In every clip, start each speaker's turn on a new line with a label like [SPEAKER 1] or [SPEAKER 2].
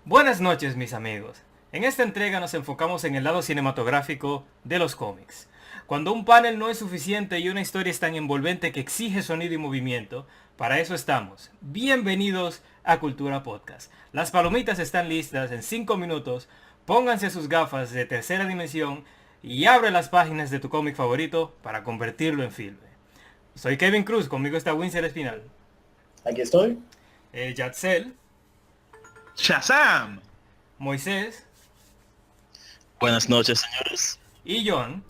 [SPEAKER 1] Buenas noches, mis amigos. En esta entrega nos enfocamos en el lado cinematográfico de los cómics. Cuando un panel no es suficiente y una historia es tan envolvente que exige sonido y movimiento, para eso estamos. Bienvenidos a Cultura Podcast. Las palomitas están listas en 5 minutos. Pónganse sus gafas de tercera dimensión y abre las páginas de tu cómic favorito para convertirlo en filme. Soy Kevin Cruz, conmigo está Winsor Espinal,
[SPEAKER 2] Aquí estoy.
[SPEAKER 1] Yatzel,
[SPEAKER 3] Shazam.
[SPEAKER 1] Moisés
[SPEAKER 4] Buenas noches, señores.
[SPEAKER 1] y John.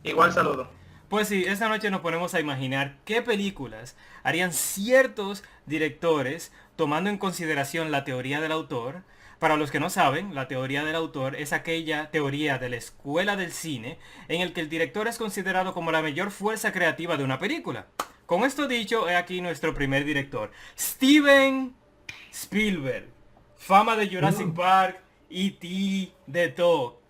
[SPEAKER 3] Igual saludo.
[SPEAKER 1] Pues sí, esta noche nos ponemos a imaginar qué películas harían ciertos directores tomando en consideración la teoría del autor. Para los que no saben, la teoría del autor es aquella teoría de la escuela del cine en el que el director es considerado como la mayor fuerza creativa de una película. Con esto dicho, he aquí nuestro primer director, Steven Spielberg. Fama de Jurassic Park, E.T., de todo.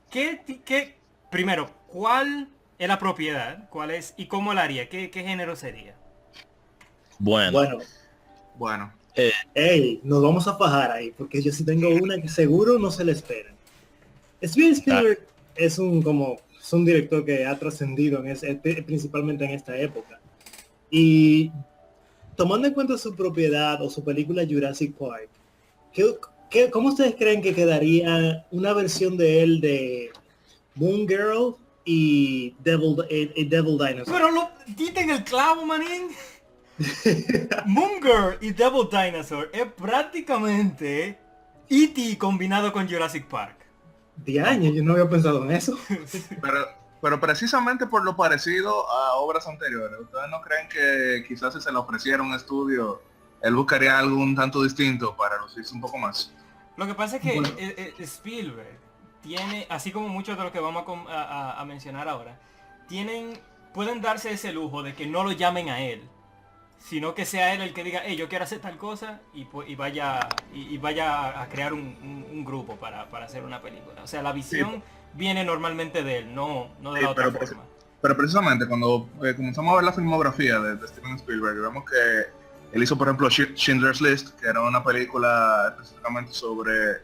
[SPEAKER 1] Primero, ¿cuál es la propiedad? ¿Cuál es? ¿Y cómo la haría? ¿Qué género sería?
[SPEAKER 4] Bueno,
[SPEAKER 2] Bueno,
[SPEAKER 3] Bueno,
[SPEAKER 2] hey, nos vamos a fajar ahí, porque yo sí tengo una que seguro no se le espera. Steven Spielberg es un director que ha trascendido principalmente en esta época. Y tomando en cuenta su propiedad o su película Jurassic Park, ¿cómo ustedes creen que quedaría una versión de él de Moon Girl y Devil Dinosaur?
[SPEAKER 1] Pero lo diste en el clavo, manín. Moon Girl y Devil Dinosaur es prácticamente E.T. combinado con Jurassic Park.
[SPEAKER 2] De años, yo no había pensado en eso.
[SPEAKER 3] pero precisamente por lo parecido a obras anteriores, ¿ustedes no creen que quizás si se le ofreciera un estudio, él buscaría algo un tanto distinto para lucirse un poco más?
[SPEAKER 1] Lo que pasa es que
[SPEAKER 2] Bueno.
[SPEAKER 1] Spielberg tiene, así como muchos de los que vamos a mencionar ahora, pueden darse ese lujo de que no lo llamen a él, sino que sea él el que diga, yo quiero hacer tal cosa y vaya a crear un grupo para hacer una película. O sea, la visión viene normalmente de él, no de
[SPEAKER 3] Sí,
[SPEAKER 1] la otra forma.
[SPEAKER 3] pero precisamente cuando comenzamos a ver la filmografía de Steven Spielberg, vemos que él hizo, por ejemplo, Schindler's List, que era una película específicamente sobre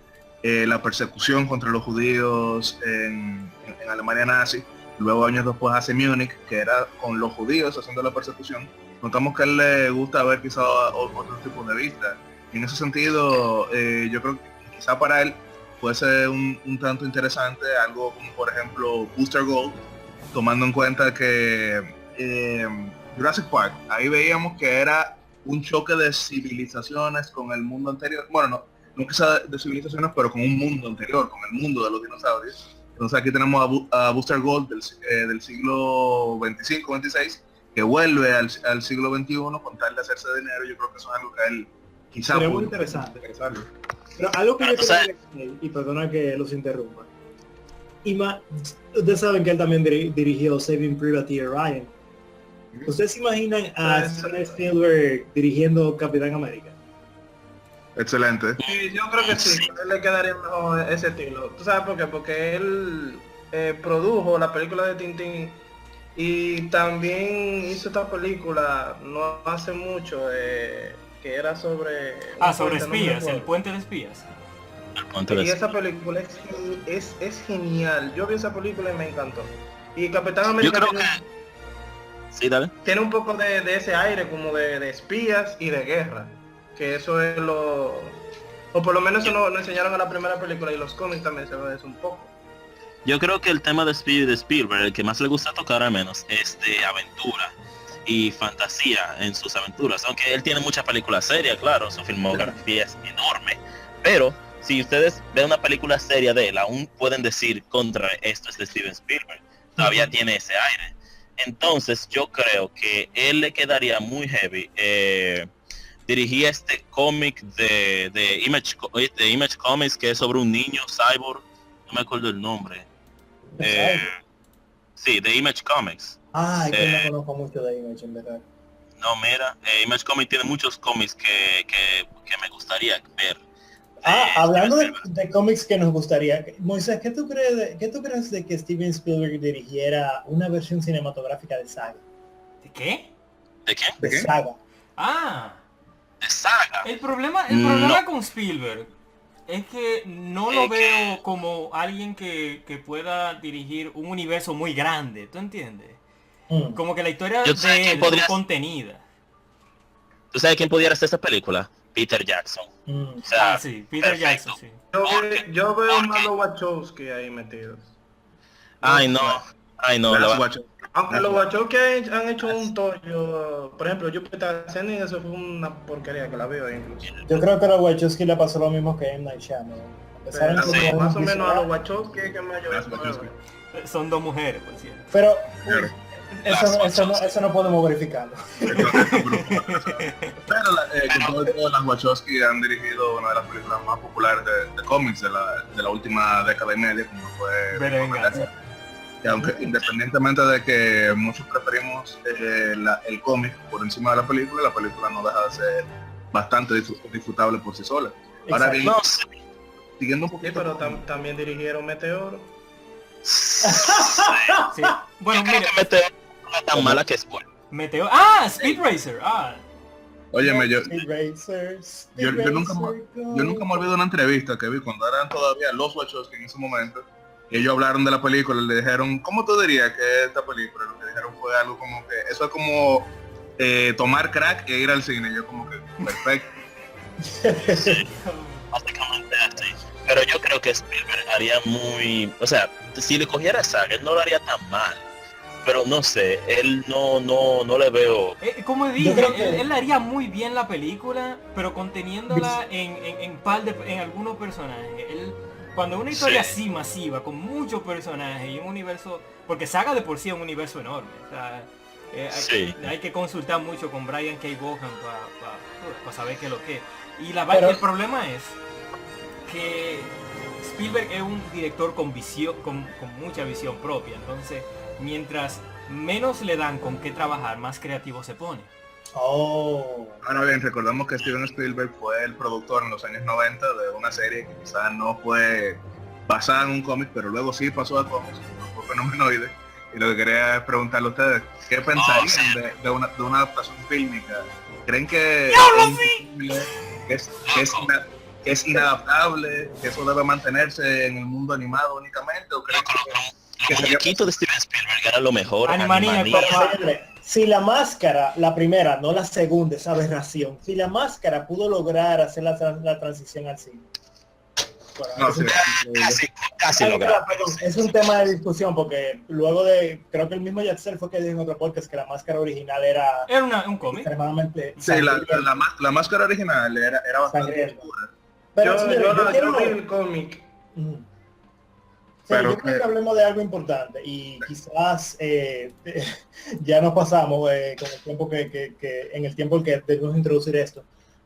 [SPEAKER 3] la persecución contra los judíos en Alemania nazi. Luego, años después, hace Múnich, que era con los judíos haciendo la persecución. Notamos que a él le gusta ver quizá otro tipo de vista. Y en ese sentido, yo creo que quizá para él puede ser un tanto interesante algo como, por ejemplo, Booster Gold, tomando en cuenta que Jurassic Park, ahí veíamos que era un choque de civilizaciones con el mundo anterior. Bueno, no quizá de civilizaciones, pero con un mundo anterior, con el mundo de los dinosaurios. Entonces aquí tenemos a Booster Gold del siglo 25-26, que vuelve al siglo XXI con tal de hacerse dinero. Yo creo que eso es algo que él quizá
[SPEAKER 2] Sería
[SPEAKER 3] pudo
[SPEAKER 2] muy interesante.
[SPEAKER 3] interesarle.
[SPEAKER 2] Pero algo que yo
[SPEAKER 4] O sea,
[SPEAKER 2] quería decir, y perdona que los interrumpa. Ustedes saben que él también dirigió Saving Private Ryan. ¿Ustedes se imaginan a Steven Spielberg dirigiendo Capitán América?
[SPEAKER 3] Excelente.
[SPEAKER 5] Sí, yo creo que sí, a él le quedaría mejor ese estilo. ¿Tú sabes por qué? Porque él produjo la película de Tintín y también hizo esta película no hace mucho que era sobre...
[SPEAKER 1] Sobre
[SPEAKER 5] puente, no me
[SPEAKER 1] espías,
[SPEAKER 5] recuerdo.
[SPEAKER 1] el puente de espías.
[SPEAKER 5] Y esa película es genial. Yo vi esa película y me encantó. Y Capitán América
[SPEAKER 4] yo creo que... Sí, dale.
[SPEAKER 5] tiene un poco de ese aire como de espías y de guerra. Que eso es lo... O por lo menos eso lo enseñaron en la primera película y los cómics también se ve de eso un poco.
[SPEAKER 4] Yo creo que el tema de Spielberg, el que más le gusta tocar al menos, es de aventura y fantasía en sus aventuras. Aunque él tiene muchas películas serias, claro, su filmografía es enorme. Pero si ustedes ven una película seria de él, aún pueden decir contra esto es de Steven Spielberg. Todavía tiene ese aire. Entonces yo creo que él le quedaría muy heavy. Dirigía este cómic de Image Comics, que es sobre un niño cyborg, no me acuerdo el nombre. Sí, de Image Comics.
[SPEAKER 2] Que
[SPEAKER 4] Eh,
[SPEAKER 2] no conozco mucho de Image, en verdad.
[SPEAKER 4] No, mira, Image Comics tiene muchos cómics que me gustaría ver.
[SPEAKER 2] Hablando
[SPEAKER 4] Steven
[SPEAKER 2] de cómics que nos gustaría, Moisés, ¿qué tú crees de que Steven Spielberg dirigiera una versión cinematográfica de Saga?
[SPEAKER 1] ¿De qué?
[SPEAKER 4] ¿De qué?
[SPEAKER 3] ¿De
[SPEAKER 2] De
[SPEAKER 3] qué?
[SPEAKER 2] Saga.
[SPEAKER 1] Ah,
[SPEAKER 4] de saga.
[SPEAKER 1] El problema
[SPEAKER 4] No.
[SPEAKER 1] con Spielberg es que no lo
[SPEAKER 4] Es
[SPEAKER 1] veo
[SPEAKER 4] que-
[SPEAKER 1] como alguien que pueda dirigir un universo muy grande, ¿tú entiendes?
[SPEAKER 2] Mm.
[SPEAKER 1] Como que la historia
[SPEAKER 4] Yo sé
[SPEAKER 1] de
[SPEAKER 4] quién
[SPEAKER 1] él son
[SPEAKER 4] podría,
[SPEAKER 1] contenidas.
[SPEAKER 4] ¿tú sabes quién pudiera hacer esta película? Peter Jackson.
[SPEAKER 2] Mm.
[SPEAKER 4] O sea,
[SPEAKER 1] Ah, sí, Peter
[SPEAKER 4] perfecto.
[SPEAKER 1] Jackson, sí.
[SPEAKER 5] Yo veo
[SPEAKER 4] Porque-
[SPEAKER 5] más los Wachowski ahí metidos.
[SPEAKER 4] Ay no, ay no,
[SPEAKER 3] Las Wachowski.
[SPEAKER 5] Aunque los
[SPEAKER 3] Las-
[SPEAKER 5] Wachowski han hecho un tollo, por ejemplo, Jupiter Ascending, eso fue una porquería que la veo ahí incluso.
[SPEAKER 2] Yo creo que a los Wachowski le pasó lo mismo que a M. Night Shyamalan. Empezaron
[SPEAKER 5] Pero,
[SPEAKER 2] como
[SPEAKER 4] sí.
[SPEAKER 2] un
[SPEAKER 5] más o menos a los
[SPEAKER 2] visual,
[SPEAKER 5] Wachowski es que me ayudó.
[SPEAKER 3] Las Wachowski.
[SPEAKER 1] Son dos mujeres, por cierto.
[SPEAKER 2] pero
[SPEAKER 3] Claro.
[SPEAKER 2] eso no podemos verificarlo.
[SPEAKER 3] Pero con todo, las Wachowski han dirigido una de las películas más populares de cómics de la última década y media, como fue
[SPEAKER 1] Ver venganza.
[SPEAKER 3] Y aunque independientemente de que muchos preferimos el cómic por encima de la película no deja de ser bastante disfrutable por sí sola. Ahora bien,
[SPEAKER 4] no sé.
[SPEAKER 3] siguiendo un
[SPEAKER 5] Sí,
[SPEAKER 3] poquito
[SPEAKER 5] pero también dirigieron Meteoro.
[SPEAKER 1] Sí. Bueno,
[SPEAKER 4] Yo creo
[SPEAKER 1] mire,
[SPEAKER 4] que Meteor no es tan mala que es buena.
[SPEAKER 1] Meteo. ¡Ah! Speed Racer. Ah.
[SPEAKER 3] óyeme,
[SPEAKER 2] Speed Racers,
[SPEAKER 3] yo
[SPEAKER 2] Speed
[SPEAKER 3] nunca,
[SPEAKER 2] Racer,
[SPEAKER 3] yo nunca me olvido una entrevista que vi cuando eran todavía los Wachowski en ese momento. Y ellos hablaron de la película y le dijeron, ¿cómo tú dirías que esta película? Lo que dijeron fue algo como que, eso es como tomar crack e ir al cine. Yo como que, perfecto.
[SPEAKER 4] Básicamente así. Pero yo creo que Spielberg haría muy, o sea, si le cogiera saga, él no lo haría tan mal. Pero no sé, él no le veo.
[SPEAKER 1] Como
[SPEAKER 2] Yo
[SPEAKER 1] dije,
[SPEAKER 2] creo que-
[SPEAKER 1] él haría muy bien la película, pero conteniéndola en algunos personajes. Cuando una historia
[SPEAKER 4] Sí.
[SPEAKER 1] así masiva, con muchos personajes y un universo, porque Saga de por sí es un universo enorme. O sea,
[SPEAKER 4] Sí.
[SPEAKER 1] hay que consultar mucho con Brian K. Vaughan para saber qué es lo que es. Y
[SPEAKER 2] Pero-
[SPEAKER 1] el problema es que Spielberg es un director con visión, con mucha visión propia. Entonces, mientras menos le dan con qué trabajar, más creativo se pone.
[SPEAKER 2] Oh.
[SPEAKER 3] Ahora bien, recordamos que Steven Spielberg fue el productor en los años 90 de una serie que quizás no fue basada en un cómic, pero luego sí pasó a cómics, fue Fenomenoide. Y lo que quería es preguntarle a ustedes, ¿qué pensarían
[SPEAKER 4] sí.
[SPEAKER 3] de una adaptación fílmica? ¿Creen que que es inadaptable, que eso debe mantenerse en el mundo animado únicamente? ¿O creen que
[SPEAKER 4] El
[SPEAKER 3] sería
[SPEAKER 4] muñequito de Steven Spielberg era lo mejor.
[SPEAKER 1] Animaniacs,
[SPEAKER 4] Animaniacs.
[SPEAKER 1] papá.
[SPEAKER 2] Señores, si la máscara, la primera, no la segunda, esa aberración, si la máscara pudo lograr hacer la transición al cine. Bueno,
[SPEAKER 3] No,
[SPEAKER 2] es un-
[SPEAKER 4] Casi
[SPEAKER 2] Ay,
[SPEAKER 4] logrado.
[SPEAKER 2] perdón, es un tema de discusión porque luego de, creo que el mismo Jaxel fue que dijo en otro podcast que la máscara original era
[SPEAKER 1] Era un cómic.
[SPEAKER 2] extremadamente
[SPEAKER 3] Sí, la
[SPEAKER 2] sangrienta.
[SPEAKER 3] máscara original era bastante
[SPEAKER 2] Sangrienta.
[SPEAKER 3] oscura.
[SPEAKER 2] Pero,
[SPEAKER 5] Yo,
[SPEAKER 2] señores,
[SPEAKER 5] yo,
[SPEAKER 2] yo
[SPEAKER 5] yo
[SPEAKER 2] quiero-
[SPEAKER 5] vi el cómic.
[SPEAKER 2] Ujú. Sí,
[SPEAKER 3] Pero
[SPEAKER 2] yo creo
[SPEAKER 3] que-
[SPEAKER 2] que hablemos de algo importante y quizás ya nos pasamos con el tiempo que en el tiempo en que debemos introducir esto.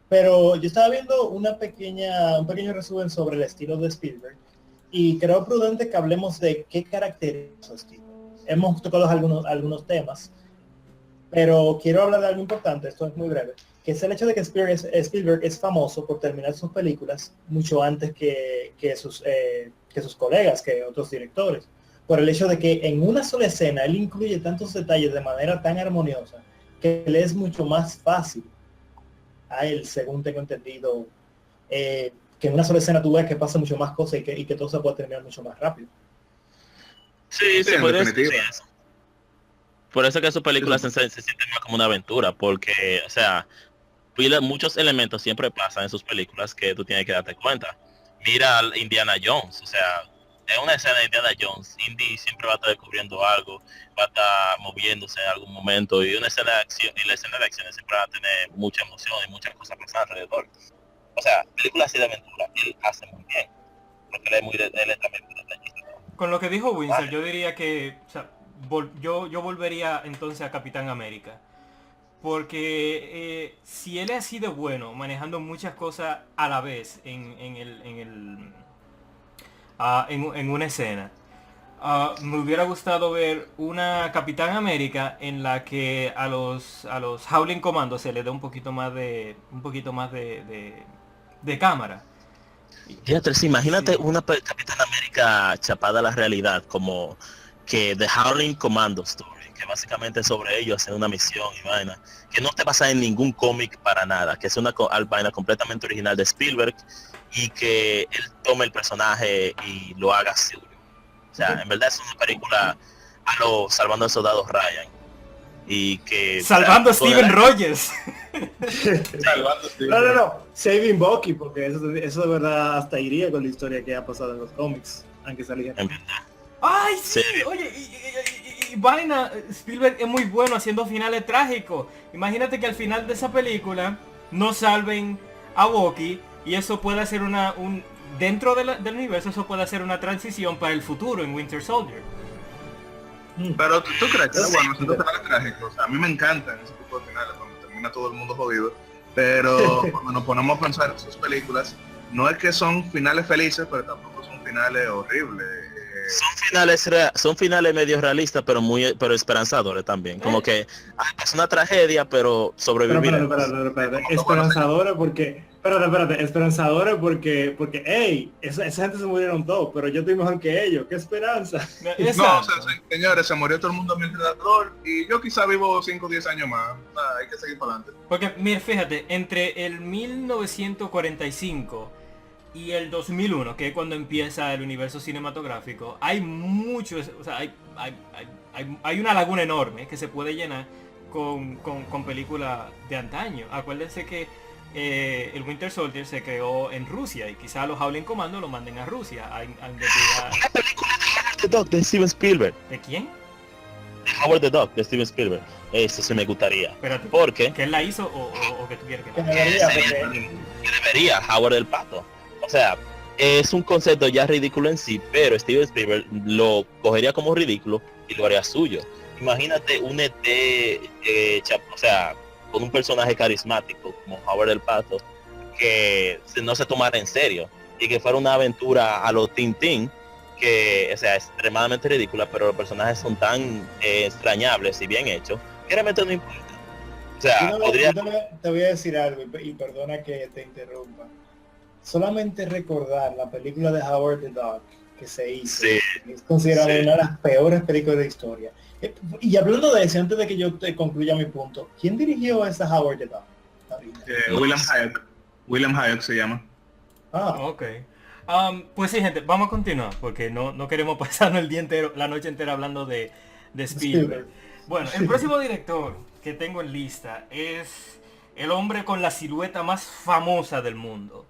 [SPEAKER 2] Pero yo estaba viendo un pequeño resumen sobre el estilo de Spielberg y creo prudente que hablemos de qué caracteriza su estilo. Hemos tocado algunos temas, pero quiero hablar de algo importante, esto es muy breve, que es el hecho de que Spielberg es famoso por terminar sus películas mucho antes que sus colegas, que otros directores, por el hecho de que en una sola escena él incluye tantos detalles de manera tan armoniosa que le es mucho más fácil a él, según tengo entendido, que en una sola escena tú ves que pasa mucho más cosas y que todo se puede terminar mucho más rápido.
[SPEAKER 4] Sí,
[SPEAKER 3] Sí,
[SPEAKER 4] se
[SPEAKER 3] en
[SPEAKER 4] podría decir
[SPEAKER 3] definitiva.
[SPEAKER 4] eso. Por eso que sus películas se sienten más como una aventura, porque, o sea, muchos elementos siempre pasan en sus películas que tú tienes que darte cuenta. Mira al Indiana Jones, o sea, en una escena de Indiana Jones, Indy siempre va a estar descubriendo algo, va a estar moviéndose en algún momento, y una escena de acción, y la escena de acción siempre va a tener mucha emoción y muchas cosas pasando alrededor. O sea, películas así de aventura, él hace muy bien, porque él es también muy detallista.
[SPEAKER 1] Con lo que dijo Winsor, yo diría que, o sea, yo volvería entonces a Capitán América. Porque si él es así de bueno, manejando muchas cosas a la vez en una escena, me hubiera gustado ver una Capitán América en la que a los Howling Commandos se le dé un poquito más de cámara.
[SPEAKER 4] Fíjate, sí, imagínate
[SPEAKER 1] Sí.
[SPEAKER 4] una Capitán América chapada a la realidad, como que The Howling Commando Story. que básicamente es sobre ellos haciendo una misión y vaina, que no te pasa en ningún cómic para nada, que es una vaina completamente original de Spielberg y que él tome el personaje y lo haga suyo. O sea, en verdad es una película a lo Salvando al Soldado Ryan y que
[SPEAKER 1] Salvando a
[SPEAKER 4] o sea,
[SPEAKER 1] Steven Rogers.
[SPEAKER 2] No. Saving Bucky, porque eso de verdad hasta iría con la historia que ha pasado en los cómics, aunque salía.
[SPEAKER 4] en verdad.
[SPEAKER 1] Ay, sí,
[SPEAKER 4] Sí.
[SPEAKER 1] oye, y vaina, Spielberg es muy bueno haciendo finales trágicos. Imagínate que al final de esa película no salven a Bucky y eso puede hacer dentro del universo, eso puede hacer una transición para el futuro en Winter Soldier.
[SPEAKER 3] Pero ¿tú crees que
[SPEAKER 2] Sí.
[SPEAKER 3] bueno, son dos finales trágicos? O sea, a mí me encantan ese tipo de finales cuando termina todo el mundo jodido, pero cuando nos ponemos a pensar en sus películas, no es que son finales felices, pero tampoco son finales horribles.
[SPEAKER 4] Son finales medio realistas, pero esperanzadores también. Como que es una tragedia, pero sobrevivir.
[SPEAKER 2] Espérate. Esperanzadores porque, hey, esa gente se murieron todos, pero yo estoy mejor que ellos, qué esperanza.
[SPEAKER 3] No,
[SPEAKER 1] Exacto.
[SPEAKER 3] señores, se murió todo el mundo a mi alrededor y yo quizá vivo 5 o 10 años más. Hay que seguir para adelante.
[SPEAKER 1] Porque, mira, fíjate, entre el 1945 y el 2001, que es cuando empieza el universo cinematográfico, hay muchos, o sea, hay una laguna enorme que se puede llenar con películas de antaño. Acuérdense que el Winter Soldier se creó en Rusia y quizá los Howling Commando lo manden a Rusia a investigar.
[SPEAKER 4] Una película de Howard the Duck de Steven Spielberg.
[SPEAKER 1] ¿De quién?
[SPEAKER 4] Howard the Duck de Steven Spielberg. Eso sí me gustaría.
[SPEAKER 1] Espérate,
[SPEAKER 4] Porque
[SPEAKER 1] ¿que él la hizo o que tú quieres que
[SPEAKER 2] Que
[SPEAKER 1] la
[SPEAKER 2] me daría, porque
[SPEAKER 4] debería Howard el Pato. O sea, es un concepto ya ridículo en sí, pero Steven Spielberg lo cogería como ridículo y lo haría suyo. Imagínate un ET, o sea, con un personaje carismático como Howard el Pato, que no se tomara en serio y que fuera una aventura a los Tintín, que, o sea, es extremadamente ridícula, pero los personajes son tan extrañables y bien hechos que realmente no importa. O sea, podría...
[SPEAKER 2] te voy a decir algo y perdona que te interrumpa. Solamente recordar la película de Howard the Duck que se hizo,
[SPEAKER 4] Sí,
[SPEAKER 2] es considerada
[SPEAKER 4] sí.
[SPEAKER 2] una de las peores películas de la historia. Y hablando de eso, antes de que yo te concluya mi punto, ¿quién dirigió a esa Howard the Duck?
[SPEAKER 3] William Hayek se llama.
[SPEAKER 2] Ah,
[SPEAKER 1] Ok. Pues sí, gente, vamos a continuar porque no queremos pasarnos el día entero, la noche entera hablando de Spielberg. Bueno, el próximo director que tengo en lista es el hombre con la silueta más famosa del mundo.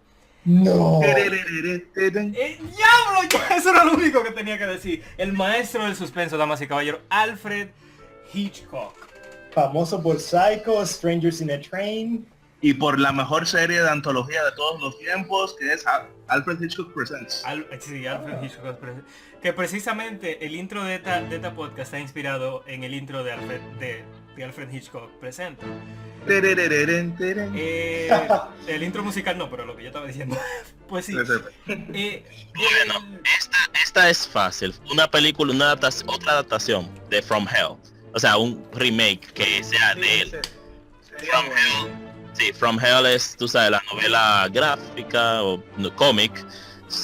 [SPEAKER 2] no.
[SPEAKER 1] ¡Diablo! Ya, eso era lo único que tenía que decir. El maestro del suspenso, damas y caballeros, Alfred Hitchcock.
[SPEAKER 2] Famoso por Psycho, Strangers in a Train.
[SPEAKER 3] Y por la mejor serie de antología de todos los tiempos, que es Alfred Hitchcock Presents.
[SPEAKER 1] Sí, Alfred Hitchcock. Que precisamente el intro de esta podcast está inspirado en el intro de Alfred Hitchcock Presenta. El intro musical no, pero lo que yo estaba diciendo. Pues sí.
[SPEAKER 4] Bueno, esta es fácil. Una película, otra adaptación de From Hell. O sea, un remake que sea de él. From Hell. Sí, From Hell es, tú sabes, la novela gráfica o no, cómic,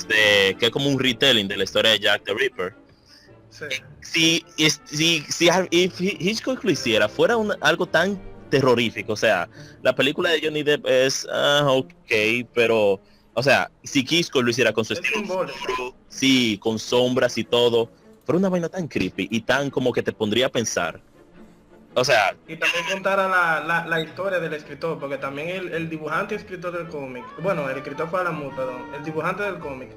[SPEAKER 4] que es como un retelling de la historia de Jack the Ripper. Si Hitchcock lo hiciera, fuera algo tan terrorífico, o sea, la película de Johnny Depp es ok, pero, o sea, si Hitchcock lo hiciera con su estilo oscuro, sí, con sombras y todo, fuera una vaina tan creepy y tan como que te pondría a pensar. O sea,
[SPEAKER 5] Y también contara la historia del escritor, porque también el dibujante y escritor del cómic, bueno, el escritor fue Alan Moore, perdón, el dibujante del cómic,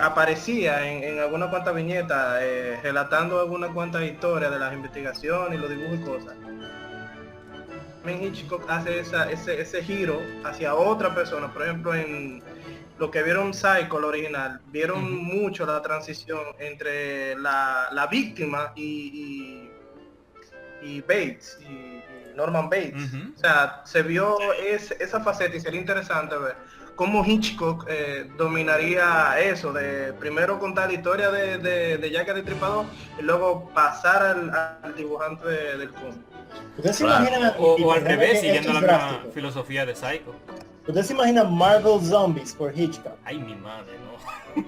[SPEAKER 5] aparecía en alguna cuantas viñetas, relatando alguna cuantas historias de las investigaciones y los dibujos y cosas. También Hitchcock hace ese giro hacia otra persona, por ejemplo, en lo que vieron Psycho, el original, vieron mucho la transición entre la víctima y Bates y Norman Bates. O sea, se vio esa faceta y sería interesante ver cómo Hitchcock dominaría eso, de primero contar la historia de Jack el Destripador y luego pasar al dibujante del cómic.
[SPEAKER 2] ¿Ustedes se
[SPEAKER 4] Claro.
[SPEAKER 2] imaginan,
[SPEAKER 1] O al
[SPEAKER 2] perdón
[SPEAKER 1] revés,
[SPEAKER 2] que
[SPEAKER 1] siguiendo
[SPEAKER 2] esto
[SPEAKER 1] la
[SPEAKER 2] es
[SPEAKER 1] misma
[SPEAKER 2] drástico.
[SPEAKER 1] filosofía de Psycho.
[SPEAKER 2] ¿Ustedes se imaginan Marvel Zombies por Hitchcock?
[SPEAKER 1] Ay, mi madre, no.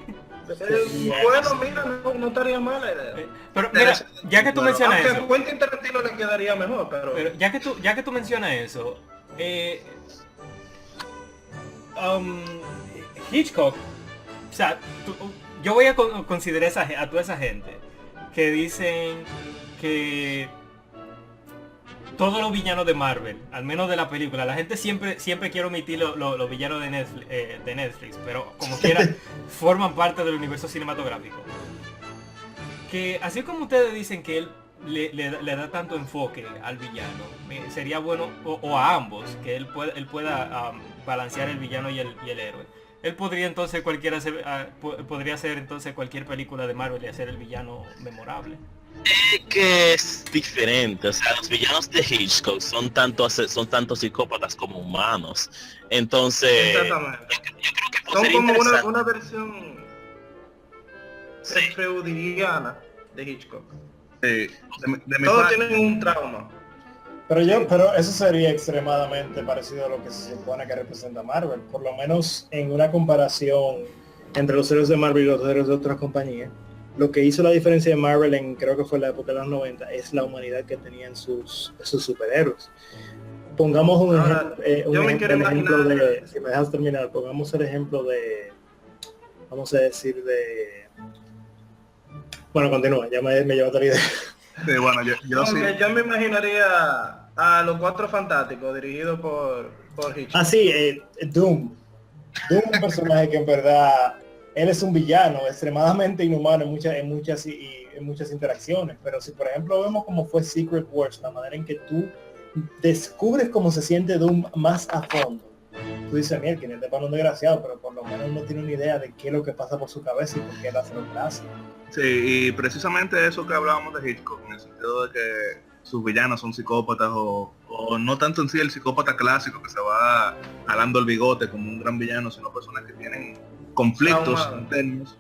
[SPEAKER 5] Bueno, mira, no estaría mal la idea.
[SPEAKER 1] Pero mira, ya que tú mencionas
[SPEAKER 5] Aunque a
[SPEAKER 1] eso,
[SPEAKER 5] Quentin Tarantino le quedaría mejor, pero
[SPEAKER 1] ya que tú mencionas eso, um, Hitchcock, o sea, yo voy a considerar a toda esa gente que dicen que todos los villanos de Marvel, al menos de la película, la gente siempre quiere omitir los villanos de Netflix, pero como quiera forman parte del universo cinematográfico. Que así como ustedes dicen que él le da tanto enfoque al villano, sería bueno, o a ambos, que él pueda balancear el villano y el héroe. Él podría entonces podría hacer entonces cualquier película de Marvel y hacer el villano memorable.
[SPEAKER 4] Que es diferente, o sea, los villanos de Hitchcock son tanto psicópatas como humanos. Entonces,
[SPEAKER 5] exactamente.
[SPEAKER 4] yo creo que
[SPEAKER 5] Son
[SPEAKER 4] sería
[SPEAKER 5] como
[SPEAKER 4] interesante.
[SPEAKER 5] una versión
[SPEAKER 4] Sí.
[SPEAKER 5] freudiana de Hitchcock.
[SPEAKER 3] De mi
[SPEAKER 5] Todos
[SPEAKER 3] parte,
[SPEAKER 5] tienen un trauma.
[SPEAKER 6] Pero eso sería extremadamente parecido a lo que se supone que representa Marvel, por lo menos en una comparación
[SPEAKER 2] Entre los héroes de Marvel y los héroes de otras compañías. Lo que hizo la diferencia de Marvel en, creo que fue la época de los 90, es la humanidad que tenían sus superhéroes. Pongamos un
[SPEAKER 5] Ahora,
[SPEAKER 2] ejemplo,
[SPEAKER 5] yo me quiero
[SPEAKER 2] ejemplo
[SPEAKER 5] imaginar-
[SPEAKER 2] de, si me dejas terminar, pongamos el ejemplo de, vamos a decir bueno, continúa, ya me lleva otra idea.
[SPEAKER 3] sí, bueno, yo sí.
[SPEAKER 5] Aunque yo me imaginaría a los Cuatro Fantásticos dirigidos por Hitchcock.
[SPEAKER 2] Ah, sí,
[SPEAKER 6] Doom. Doom es un personaje que en verdad, él es un villano extremadamente inhumano en muchas interacciones, pero si por ejemplo vemos cómo fue Secret Wars, la manera en que tú descubres cómo se siente Doom más a fondo, tú dices, mira, que este pano es desgraciado, pero por lo menos no tiene una idea de qué es lo que pasa por su cabeza y por qué él hace lo que hace.
[SPEAKER 3] Sí, y precisamente eso que hablábamos de Hitchcock, en el sentido de que sus villanos son psicópatas o no tanto en sí el psicópata clásico que se va jalando el bigote como un gran villano, sino personas que tienen conflictos
[SPEAKER 5] Traumado.
[SPEAKER 3] internos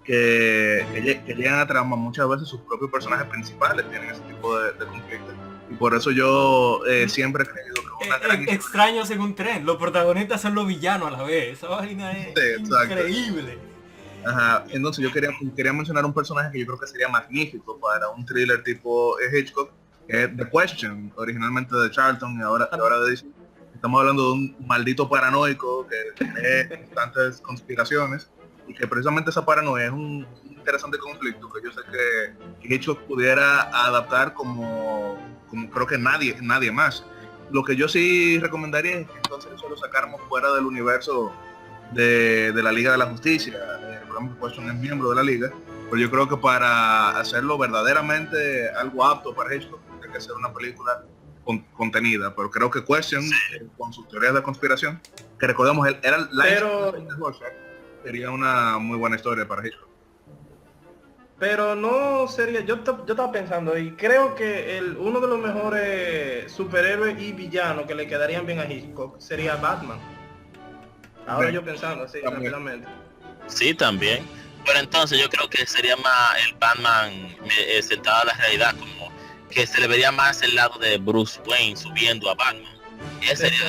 [SPEAKER 3] que llegan a trauma. Muchas veces sus propios personajes principales tienen ese tipo de conflictos. Y por eso yo siempre he creído que una gran historia-
[SPEAKER 1] Extraños en un tren, los protagonistas son los villanos a la vez, esa vaina es
[SPEAKER 3] Sí, exacto.
[SPEAKER 1] increíble.
[SPEAKER 3] Ajá, entonces yo quería mencionar un personaje que yo creo que sería magnífico para un thriller tipo Hitchcock, que es The Question, originalmente de Charlton y ahora de DC. Estamos hablando de un maldito paranoico que tiene bastantes conspiraciones y que precisamente esa paranoia es un interesante conflicto que yo sé que Hitchcock pudiera adaptar como creo que nadie más. Lo que yo sí recomendaría es que entonces eso lo sacáramos fuera del universo de la Liga de la Justicia. Question es miembro de la Liga, pero yo creo que para hacerlo verdaderamente algo apto para Hitchcock tiene que ser una película contenida, pero creo que Question, con sus teorías de conspiración, que recordemos, él era la inspiración de Rorschach, sería una muy buena historia para Hitchcock.
[SPEAKER 5] Pero no sería, yo estaba pensando y creo que uno de los mejores superhéroes y villanos que le quedarían bien a Hitchcock sería Batman. Ahora
[SPEAKER 3] Sí.
[SPEAKER 5] yo pensando así
[SPEAKER 3] También.
[SPEAKER 5] rápidamente.
[SPEAKER 4] Sí, también. Pero entonces yo creo que sería más el Batman sentado a la realidad, como que se le vería más el lado de Bruce Wayne subiendo a Batman. Y ese sería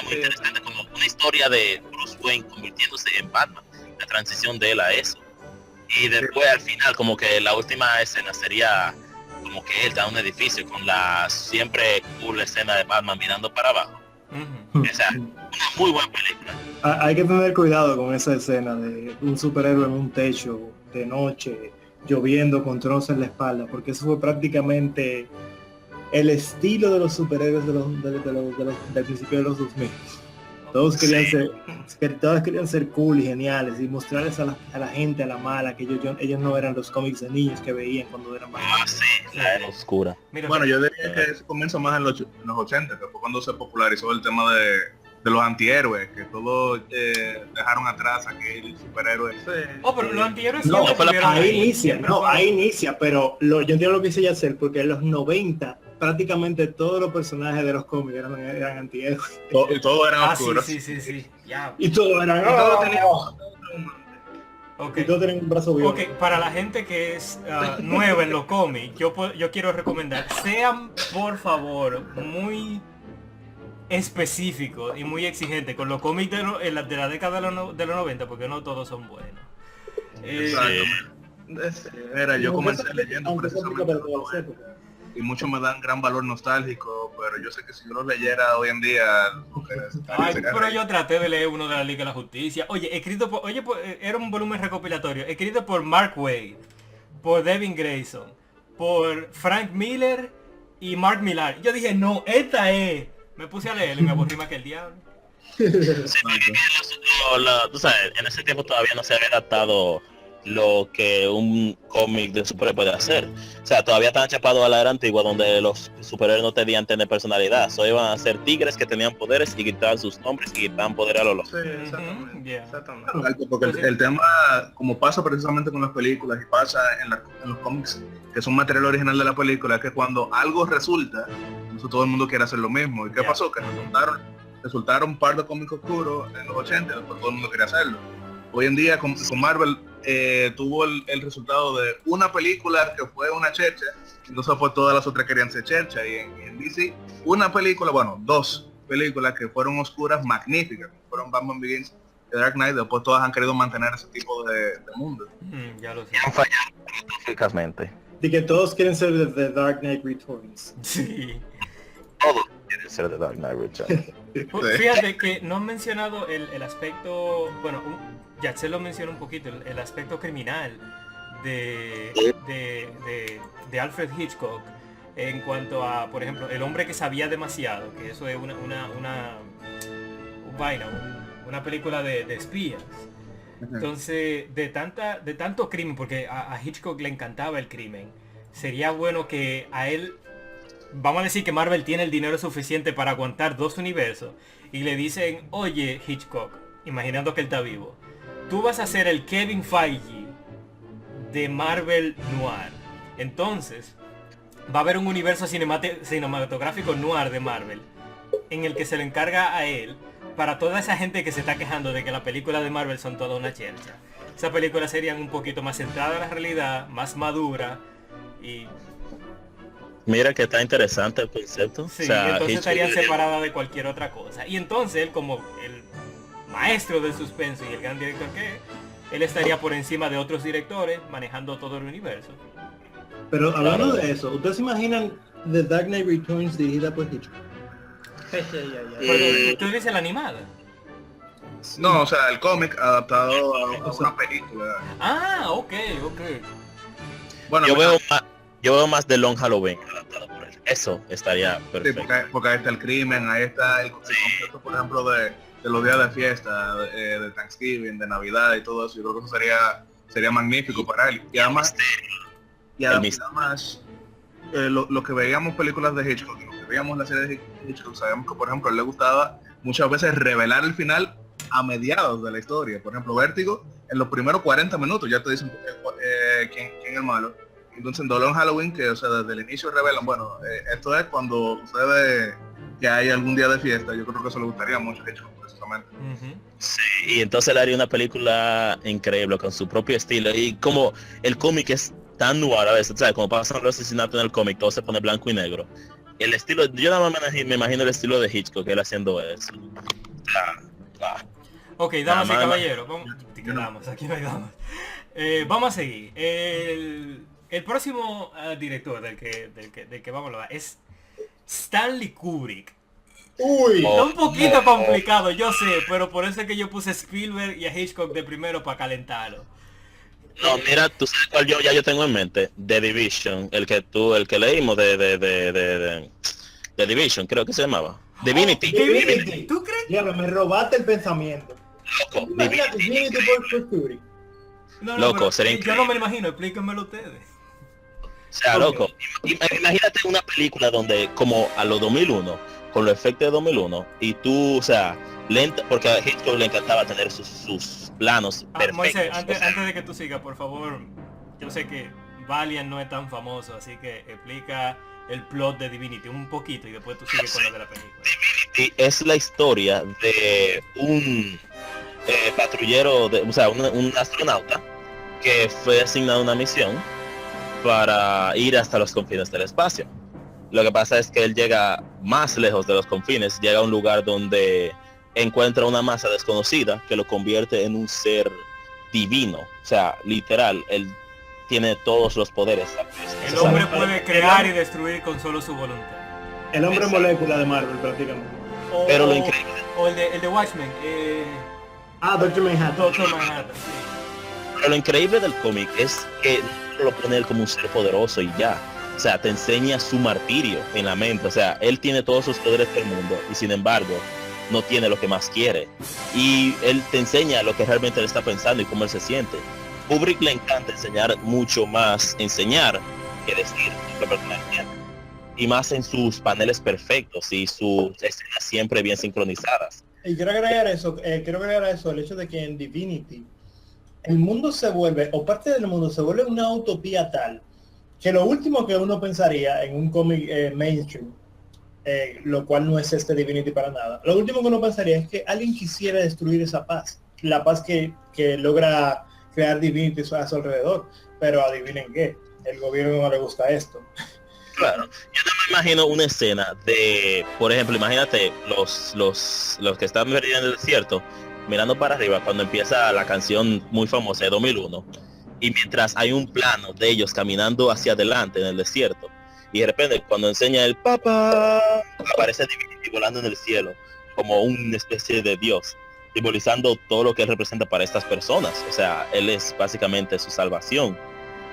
[SPEAKER 4] muy
[SPEAKER 5] Sí.
[SPEAKER 4] interesante, como una historia de Bruce Wayne convirtiéndose en Batman, la transición de él a eso. Y después al final como que la última escena sería como que él está en un edificio con la siempre cool escena de Batman mirando para abajo.
[SPEAKER 1] Ujú.
[SPEAKER 4] O sea, una muy buena película.
[SPEAKER 2] Hay que tener cuidado con esa escena de un superhéroe en un techo de noche, lloviendo con tronos en la espalda, porque eso fue prácticamente el estilo de los superhéroes del principio de los 2000. Todos querían ser cool y geniales y mostrarles a la gente, a la mala, que ellos no eran los cómics de niños que veían cuando eran más.
[SPEAKER 4] Ah, sí, la era oscura.
[SPEAKER 1] Mira,
[SPEAKER 3] Bueno, yo diría que eso comienza más en los 80, que fue cuando se popularizó el tema de los antihéroes, que todos dejaron atrás aquel superhéroe.
[SPEAKER 5] Sí.
[SPEAKER 1] pero los antihéroes
[SPEAKER 2] No,
[SPEAKER 1] siempre
[SPEAKER 4] fue la-
[SPEAKER 1] estuvieron
[SPEAKER 2] ahí
[SPEAKER 1] ahí,
[SPEAKER 2] inicia,
[SPEAKER 1] siempre
[SPEAKER 2] no,
[SPEAKER 1] fueron-
[SPEAKER 2] ahí inicia, pero yo entiendo lo que dice Yacel, porque en los 90 prácticamente todos los personajes de los cómics eran antihéroes.
[SPEAKER 3] Todos eran
[SPEAKER 1] Ah,
[SPEAKER 3] oscuros.
[SPEAKER 1] sí. Ya.
[SPEAKER 2] Y todos eran...
[SPEAKER 5] Y todos
[SPEAKER 2] ¡oh!
[SPEAKER 5] tenían
[SPEAKER 1] Ok.
[SPEAKER 2] Y todos tenían un brazo biónico.
[SPEAKER 1] Ok, para la gente que es nueva en los cómics, yo quiero recomendar, sean por favor muy específicos y muy exigentes con los cómics de la década de los 90, porque no todos son buenos.
[SPEAKER 3] Mira, yo
[SPEAKER 6] Aunque
[SPEAKER 3] comencé
[SPEAKER 6] eso-
[SPEAKER 3] leyendo
[SPEAKER 6] aunque eso aplica
[SPEAKER 3] precisamente
[SPEAKER 6] para todas las épocas.
[SPEAKER 3] y muchos me dan gran valor nostálgico, pero yo sé que si yo lo leyera hoy en día, lo que
[SPEAKER 1] Ay,
[SPEAKER 3] sería
[SPEAKER 1] pero yo traté de leer uno de la Liga de la Justicia. Oye, era un volumen recopilatorio, escrito por Mark Waid, por Devin Grayson, por Frank Miller y Mark Millar. Yo dije, no, esta es. Me puse a leer y me aburrí más que el diablo.
[SPEAKER 4] Tú sabes, en ese tiempo todavía no se había adaptado lo que un cómic de superhéroe puede hacer. O sea, todavía estaban chapados a la era antigua donde los superhéroes no tenían tener personalidad. Solo iban a ser tigres que tenían poderes y gritaban sus nombres y gritaban poder a lo loco.
[SPEAKER 5] Sí, exactamente.
[SPEAKER 1] Yeah.
[SPEAKER 5] Exactamente.
[SPEAKER 3] Exacto, porque el tema, como pasa precisamente con las películas y pasa en los cómics, que son material original de la película, es que cuando algo resulta, entonces todo el mundo quiere hacer lo mismo. ¿Y qué
[SPEAKER 1] Ya.
[SPEAKER 3] pasó? Que resultaron un par de cómics oscuros en los 80, después todo el mundo quería hacerlo. Hoy en día con Marvel tuvo el resultado de una película que fue una chercha, entonces pues todas las otras querían ser chercha, y en DC una película, bueno, dos películas que fueron oscuras magníficas, como fueron Batman Begins y Dark Knight, después todas han querido mantener ese tipo de mundo.
[SPEAKER 1] Ya lo sé.
[SPEAKER 4] Han fallado eficazmente.
[SPEAKER 2] De que todos quieren ser de The Dark Knight Returns.
[SPEAKER 1] Sí.
[SPEAKER 4] Todo quiere ser de Dark Knight Returns.
[SPEAKER 1] Fíjate que no han mencionado el aspecto, bueno, ya se lo mencionó un poquito, el aspecto criminal de Alfred Hitchcock en cuanto a, por ejemplo, el hombre que sabía demasiado, que eso es una película de espías. Entonces, de tanto crimen, porque a Hitchcock le encantaba el crimen, sería bueno que a él, vamos a decir que Marvel tiene el dinero suficiente para aguantar dos universos, y le dicen, oye Hitchcock, imaginando que él está vivo, tú vas a ser el Kevin Feige de Marvel Noir. Entonces, va a haber un universo cinematográfico noir de Marvel, en el que se le encarga a él para toda esa gente que se está quejando de que las películas de Marvel son toda una chercha. Esas películas serían un poquito más centradas en la realidad, más madura y...
[SPEAKER 4] Mira que está interesante el concepto.
[SPEAKER 1] Sí,
[SPEAKER 4] O sea,
[SPEAKER 1] entonces
[SPEAKER 4] Hitchcock-
[SPEAKER 1] estarían separadas de cualquier otra cosa. Y entonces él, como el maestro del suspenso y el gran director que es, él estaría por encima de otros directores manejando todo el universo.
[SPEAKER 2] Pero hablando de eso, ¿ustedes se imaginan The Dark Knight Returns dirigida por Hitchcock?
[SPEAKER 1] Pero usted dice la animada.
[SPEAKER 3] No, o sea, el cómic adaptado a una película.
[SPEAKER 1] Ah, ok.
[SPEAKER 3] Bueno,
[SPEAKER 4] Yo veo más de Long Halloween adaptado por él. Eso estaría
[SPEAKER 3] sí,
[SPEAKER 4] perfecto.
[SPEAKER 3] porque ahí está el crimen, ahí está el concepto, por ejemplo, de los días de fiesta, de Thanksgiving, de Navidad y todo eso. Yo creo que eso sería magnífico para él. Y además, lo que veíamos películas de Hitchcock, lo que veíamos la serie de Hitchcock, sabemos que, por ejemplo, a él le gustaba muchas veces revelar el final a mediados de la historia. Por ejemplo, Vértigo, en los primeros 40 minutos ya te dicen quién es el malo. Entonces en Long Halloween, que o sea, desde el inicio revelan, bueno, esto es cuando sucede que hay algún día de fiesta. Yo creo que eso le gustaría mucho a Hitchcock, precisamente.
[SPEAKER 4] Sí, y entonces él haría una película increíble con su propio estilo. Y como el cómic es tan noir a veces, ¿sabes? Como pasan los asesinatos en el cómic, todo se pone blanco y negro. El estilo, yo nada más me imagino el estilo de Hitchcock, él haciendo eso.
[SPEAKER 1] Ok, damas y
[SPEAKER 4] Nada más.
[SPEAKER 1] caballeros, aquí no hay damas. Vamos a seguir. El próximo director del que vamos a hablar es Stanley Kubrick.
[SPEAKER 2] Uy,
[SPEAKER 1] Está un poquito complicado, yo sé, pero por eso es que yo puse Spielberg y a Hitchcock de primero para calentarlo.
[SPEAKER 4] No, mira, tú sabes cuál yo tengo en mente, The Division, el que leímos de Division, creo que se llamaba. Divinity.
[SPEAKER 2] Divinity.
[SPEAKER 1] ¿Tú crees?
[SPEAKER 2] Diablo, me robaste el pensamiento.
[SPEAKER 4] Loco,
[SPEAKER 2] Imagínate,
[SPEAKER 4] Divinity.
[SPEAKER 2] Divinity por Kubrick.
[SPEAKER 1] No,
[SPEAKER 4] Loco,
[SPEAKER 1] pero,
[SPEAKER 4] sería
[SPEAKER 1] yo no
[SPEAKER 4] increíble.
[SPEAKER 1] me lo imagino, explíquenmelo ustedes.
[SPEAKER 4] O sea, loco, imagínate una película donde, como a los 2001, con los efectos de 2001, y tú, o sea, lenta, porque a Hitchcock le encantaba tener sus planos perfectos.
[SPEAKER 1] Moisés,
[SPEAKER 4] o
[SPEAKER 1] antes
[SPEAKER 4] sea,
[SPEAKER 1] de que tú sigas, por favor, yo sé que Valiant no es tan famoso, así que explica el plot de Divinity un poquito y después tú sigues con lo de la película.
[SPEAKER 4] y es la historia de un patrullero, o sea, un astronauta que fue asignado a una misión para ir hasta los confines del espacio. Lo que pasa es que él llega más lejos de los confines, llega a un lugar donde encuentra una masa desconocida que lo convierte en un ser divino, o sea, literal, él tiene todos los poderes.
[SPEAKER 1] El
[SPEAKER 4] O sea,
[SPEAKER 1] hombre puede crear y destruir con solo su voluntad.
[SPEAKER 2] El hombre molécula de Marvel, prácticamente.
[SPEAKER 4] Pero lo increíble,
[SPEAKER 1] O el de Watchmen.
[SPEAKER 2] Doctor Manhattan.
[SPEAKER 1] Doctor Manhattan, sí.
[SPEAKER 4] pero lo increíble del cómic es que no lo pone él como un ser poderoso y ya. O sea, te enseña su martirio en la mente. O sea, él tiene todos los poderes del mundo y sin embargo no tiene lo que más quiere. Y él te enseña lo que realmente él está pensando y cómo él se siente. Kubrick le encanta enseñar mucho más, enseñar que decir lo que la persona entiende. Y más en sus paneles perfectos y sus escenas siempre bien sincronizadas.
[SPEAKER 6] Y quiero agregar a eso el hecho de que en Divinity el mundo se vuelve, o parte del mundo se vuelve una utopía tal, que lo último que uno pensaría en un cómic mainstream, lo cual no es este Divinity para nada, lo último que uno pensaría es que alguien quisiera destruir esa paz, la paz que logra crear Divinity a su alrededor, pero adivinen qué, el gobierno no le gusta esto.
[SPEAKER 4] Claro, yo no me imagino una escena de, por ejemplo, imagínate los que están perdidos en el desierto, mirando para arriba cuando empieza la canción muy famosa de 2001, y mientras hay un plano de ellos caminando hacia adelante en el desierto, y de repente cuando enseña el papá, aparece Divinity volando en el cielo, como una especie de dios, simbolizando todo lo que él representa para estas personas. O sea, él es básicamente su salvación.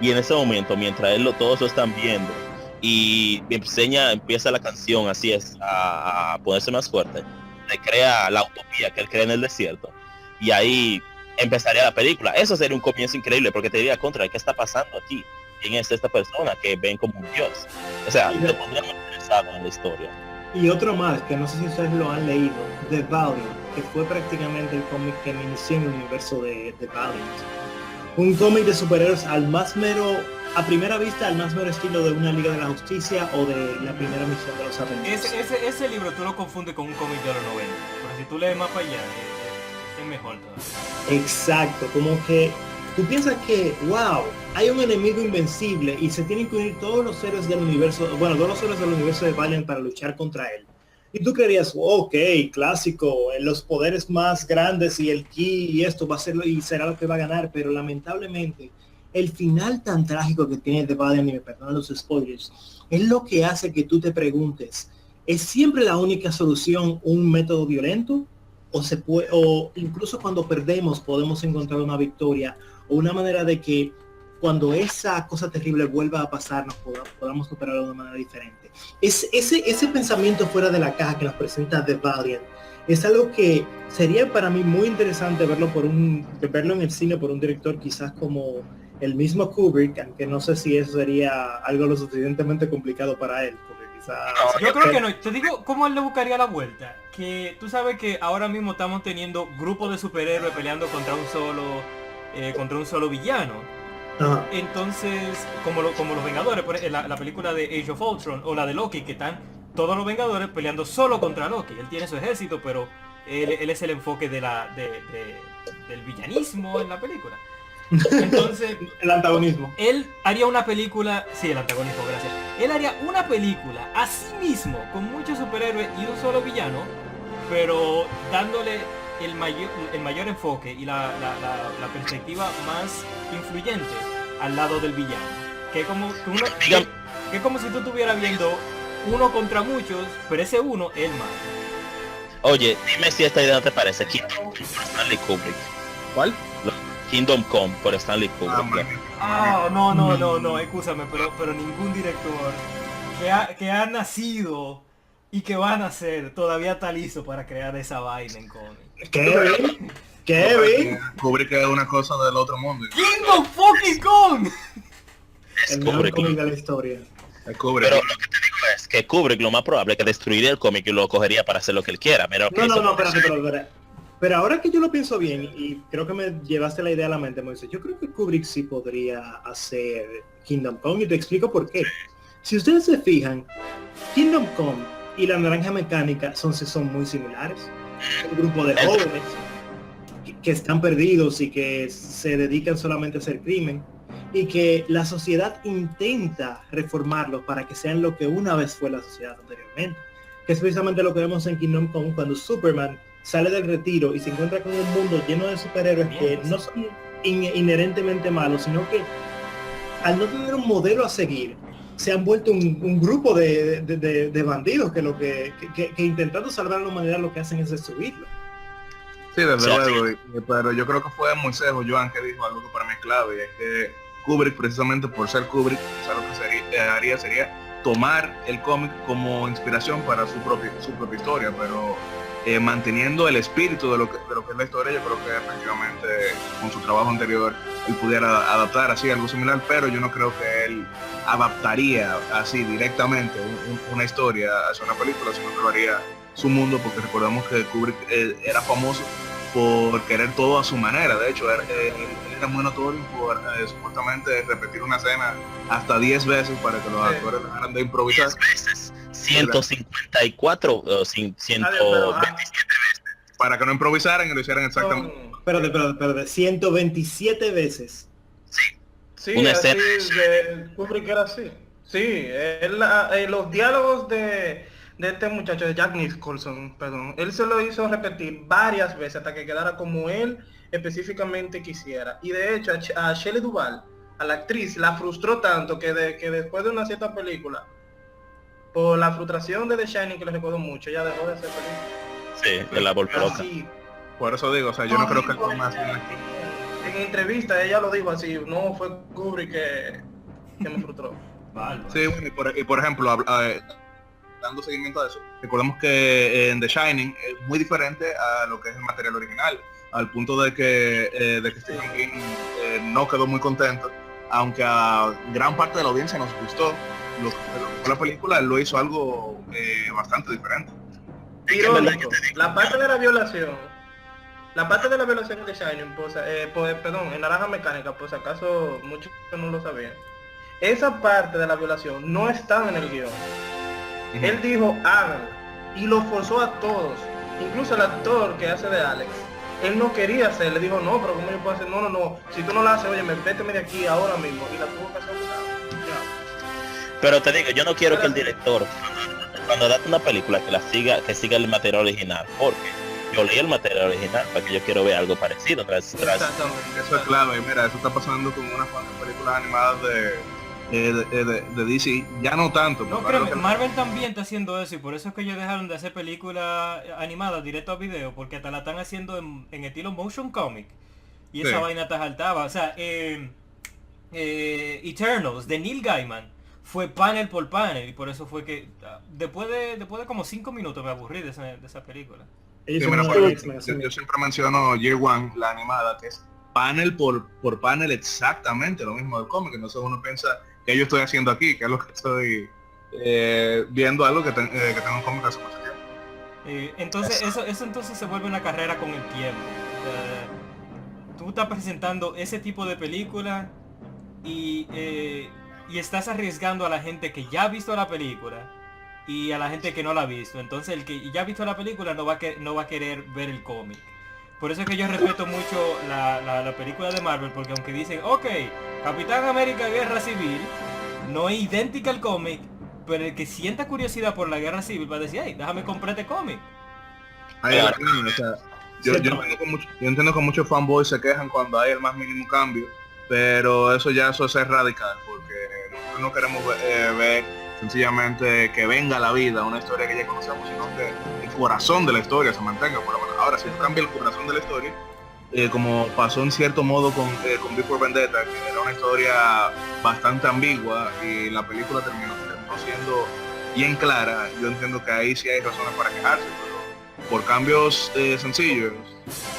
[SPEAKER 4] Y en ese momento, mientras todos lo están viendo, y empieza la canción, así es, a ponerse más fuerte, le crea la utopía que él crea en el desierto, y ahí empezaría la película. Eso sería un comienzo increíble, porque te diría, contra, ¿qué está pasando aquí? ¿Quién es esta persona que ven como un dios? O sea, te pondría muy interesado en la historia.
[SPEAKER 2] Y otro más, que no sé si ustedes lo han leído, The Valiant, que fue prácticamente el cómic que me inició en el universo de The Valiant. Un cómic de superhéroes a primera vista, al más mero estilo de una Liga de la Justicia o de la primera misión de los Avengers.
[SPEAKER 1] Ese libro tú lo confundes con un cómic de los 90, pero si tú lees más para allá, es mejor todavía.
[SPEAKER 2] Exacto, como que tú piensas que, wow, hay un enemigo invencible y se tienen que unir todos los héroes del universo, bueno, todos los héroes del universo de Valiant para luchar contra él. Y tú creerías, ok, clásico, los poderes más grandes y el ki y esto va a ser y será lo que va a ganar, pero lamentablemente el final tan trágico que tiene The Valiant, y me perdonan los spoilers, es lo que hace que tú te preguntes, ¿es siempre la única solución un método violento? O incluso cuando perdemos podemos encontrar una victoria o una manera de que cuando esa cosa terrible vuelva a pasar podamos superarlo de una manera diferente. Ese pensamiento fuera de la caja que nos presenta The Valiant es algo que sería para mí muy interesante verlo en el cine por un director quizás como el mismo Kubrick, aunque no sé si eso sería algo lo suficientemente complicado para él, porque quizás...
[SPEAKER 1] Yo creo que no, te digo cómo él le buscaría la vuelta, que tú sabes que ahora mismo estamos teniendo grupos de superhéroes peleando contra un solo villano.
[SPEAKER 2] Ajá.
[SPEAKER 1] Entonces, como los Vengadores, la película de Age of Ultron o la de Loki, que están todos los Vengadores peleando solo contra Loki. Él tiene su ejército, pero él es el enfoque del villanismo en la película. Entonces,
[SPEAKER 2] el antagonismo.
[SPEAKER 1] Él haría una película, sí, el antagonismo, gracias. Él haría una película a sí mismo, con muchos superhéroes y un solo villano, pero dándole el mayor enfoque y la perspectiva más influyente al lado del villano. Que es como si tú estuvieras viendo uno contra muchos, pero ese uno es el malo.
[SPEAKER 4] Oye, dime si esta idea no te parece. Kingdom Come por Stanley Kubrick.
[SPEAKER 3] ¿Cuál?
[SPEAKER 4] Kingdom Come por Stanley Kubrick.
[SPEAKER 1] No, escúchame, pero ningún director que ha nacido y que va a nacer todavía está listo para crear esa vaina en cómic.
[SPEAKER 2] Kevin.
[SPEAKER 3] Kubrick es una cosa del otro mundo.
[SPEAKER 1] Kingdom fucking Come.
[SPEAKER 2] El mejor cómic de la historia.
[SPEAKER 3] Kubrick.
[SPEAKER 4] Pero lo que te digo es que Kubrick lo más probable es que destruiría el cómic y lo cogería para hacer lo que él quiera. Pero
[SPEAKER 2] Espérate. Pero ahora que yo lo pienso bien, y creo que me llevaste la idea a la mente, Moisés, yo creo que Kubrick sí podría hacer Kingdom Come, y te explico por qué. Si ustedes se fijan, Kingdom Come y La Naranja Mecánica son muy similares. Un grupo de jóvenes que están perdidos y que se dedican solamente a hacer crimen, y que la sociedad intenta reformarlos para que sean lo que una vez fue la sociedad anteriormente. Que es precisamente lo que vemos en Kingdom Come cuando Superman sale del retiro y se encuentra con un mundo lleno de superhéroes que no son inherentemente malos, sino que al no tener un modelo a seguir, se han vuelto un grupo de bandidos que intentando salvar a la humanidad lo que hacen es destruirlo.
[SPEAKER 3] Sí, desde luego, pero yo creo que fue Moisés o Joan que dijo algo que para mí es clave, y es que Kubrick, precisamente por ser Kubrick, quizá lo que haría sería tomar el cómic como inspiración para su propia historia, pero manteniendo el espíritu de lo que es la historia. Yo creo que efectivamente con su trabajo anterior él pudiera adaptar así algo similar, pero yo no creo que él adaptaría así directamente una historia hacia una película, sino que lo haría su mundo, porque recordamos que Kubrick era famoso por querer todo a su manera. De hecho, él era muy notorio por supuestamente repetir una escena hasta 10 veces para que los actores dejaran de improvisar.
[SPEAKER 4] 10 veces, 154 o 127 veces.
[SPEAKER 3] Para que no improvisaran y lo hicieran exactamente.
[SPEAKER 2] Pero 127 veces.
[SPEAKER 5] Sí,
[SPEAKER 4] Una
[SPEAKER 5] así
[SPEAKER 4] escena.
[SPEAKER 5] Kubrick era así. Sí, los diálogos de este muchacho, de Jack Nicholson, perdón, él se lo hizo repetir varias veces hasta que quedara como él específicamente quisiera. Y de hecho a Shelley Duvall, a la actriz, la frustró tanto que después de una cierta película, por la frustración de The Shining, que le recuerdo mucho, ella dejó de hacer películas.
[SPEAKER 4] Sí, de la volvió loca.
[SPEAKER 5] Así,
[SPEAKER 3] Por eso digo, o sea, yo no creo que él tome así.
[SPEAKER 5] en entrevista ella lo dijo así, no fue Kubrick que me frustró.
[SPEAKER 3] Sí, bueno, y por ejemplo, dando seguimiento a eso, recordemos que en The Shining es muy diferente a lo que es el material original, al punto de que Stephen King no quedó muy contento, aunque a gran parte de la audiencia nos gustó lo que fue la película. Él lo hizo algo bastante diferente.
[SPEAKER 5] Irónico, la parte de la violación de The Shining, perdón, en Naranja Mecánica, por si acaso muchos no lo sabían, esa parte de la violación no estaba en el guión. Él dijo háganlo y lo forzó a todos, incluso el actor que hace de Alex, él no quería hacer, le dijo no, pero ¿cómo yo puedo hacer? No, si tú no la haces, oye, véteme de aquí ahora mismo, y la tuvo que hacer obligado.
[SPEAKER 4] Pero te digo, yo no quiero que el director, cuando adapte una película, que siga el material original, porque yo leí el material original, para que yo quiero ver algo parecido.
[SPEAKER 5] Exactamente.
[SPEAKER 3] Eso es clave. Mira, eso está pasando con unas cuantas películas animadas de DC, ya no tanto.
[SPEAKER 1] No, créeme, Marvel también está haciendo eso, y por eso es que ellos dejaron de hacer películas animadas directo a video, porque hasta la están haciendo en estilo motion comic, y esa vaina está saltaba. O sea, Eternals de Neil Gaiman fue panel por panel, y por eso fue que después de como 5 minutos me aburrí de esa película.
[SPEAKER 3] Sí, mira, yo siempre menciono Year One, la animada, que es panel por panel exactamente lo mismo del cómic. Entonces uno piensa, ¿qué yo estoy haciendo aquí? ¿Qué es lo que estoy viendo algo que tengo un cómic hace mucho tiempo?
[SPEAKER 1] Entonces eso entonces se vuelve una carrera con el tiempo. Tú estás presentando ese tipo de película y estás arriesgando a la gente que ya ha visto la película y a la gente que no la ha visto. Entonces el que ya ha visto la película no va a querer ver el cómic. Por eso es que yo respeto mucho la película de Marvel, porque aunque dicen, ok, Capitán América Guerra Civil no es idéntica al cómic, pero el que sienta curiosidad por la Guerra Civil va a decir, hey, déjame comprar este cómic.
[SPEAKER 3] Yo entiendo que muchos fanboys se quejan cuando hay el más mínimo cambio, pero eso es radical, porque nosotros no queremos ver sencillamente que venga a la vida una historia que ya conocemos, sino que el corazón de la historia se mantenga por lo menos. Ahora, si cambia el corazón de la historia, como pasó en cierto modo con V for Vendetta, que era una historia bastante ambigua y la película terminó siendo bien clara, yo entiendo que ahí sí hay razones para quejarse, pero por cambios sencillos,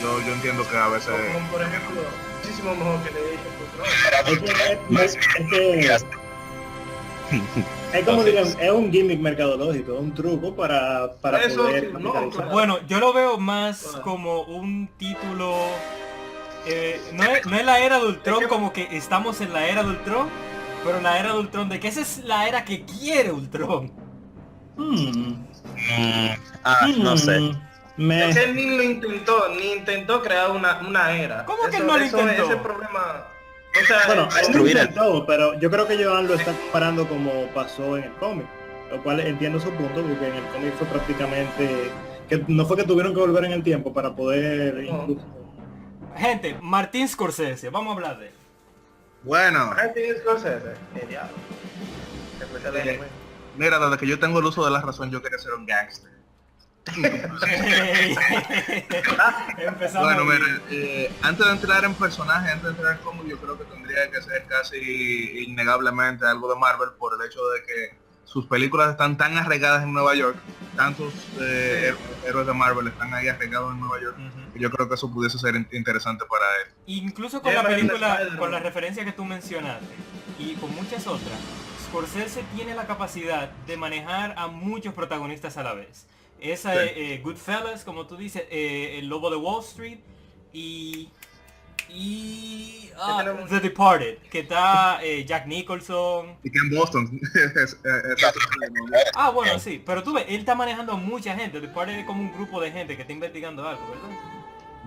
[SPEAKER 3] yo entiendo que a veces...
[SPEAKER 5] Como por ejemplo, muchísimo mejor que le dije,
[SPEAKER 2] es como digan, es un gimmick mercadológico, un truco para
[SPEAKER 5] eso,
[SPEAKER 2] poder
[SPEAKER 5] sí, no, claro.
[SPEAKER 1] Bueno, yo lo veo más como un título, no es la era de Ultron, como que estamos en la era de Ultron, pero la era de Ultron, de que esa es la era que quiere Ultron.
[SPEAKER 4] No sé.
[SPEAKER 5] Es que él ni intentó crear una era.
[SPEAKER 1] ¿Cómo que él no lo intentó?
[SPEAKER 5] Ese problema... O sea,
[SPEAKER 2] bueno, él lo intentó, pero yo creo que Joan lo está comparando como pasó en el cómic, lo cual entiendo su punto, porque en el cómic fue prácticamente que no fue que tuvieron que volver en el tiempo para poder incluso...
[SPEAKER 1] Gente, Martin Scorsese, vamos a hablar de él.
[SPEAKER 3] Bueno,
[SPEAKER 5] Martin Scorsese, diablo. Después se le-
[SPEAKER 3] mira, desde que yo tengo el uso de la razón, yo quería ser un gangster.
[SPEAKER 1] Empezamos.
[SPEAKER 3] Bueno,
[SPEAKER 1] bien.
[SPEAKER 3] mira, antes de entrar en personaje, antes de entrar en cómo, yo creo que tendría que ser casi innegablemente algo de Marvel por el hecho de que sus películas están tan arraigadas en Nueva York, tantos héroes de Marvel están ahí arraigados en Nueva York,
[SPEAKER 1] Ujú.
[SPEAKER 3] que yo creo que eso pudiese ser interesante para él.
[SPEAKER 1] Incluso con
[SPEAKER 5] Ya,
[SPEAKER 1] la
[SPEAKER 5] pero
[SPEAKER 1] película,
[SPEAKER 5] Spider-Man.
[SPEAKER 1] con la referencia que tú mencionaste y con muchas otras, Scorsese tiene la capacidad de manejar a muchos protagonistas a la vez. Esa
[SPEAKER 3] Sí.
[SPEAKER 1] es Goodfellas, como tú dices, El Lobo de Wall Street y
[SPEAKER 5] tenemos?
[SPEAKER 1] The Departed, que está Jack Nicholson.
[SPEAKER 3] Y que en Boston
[SPEAKER 1] Ah, bueno, sí, pero tú ves, él está manejando a mucha gente. The Departed es como un grupo de gente que está investigando algo, ¿verdad?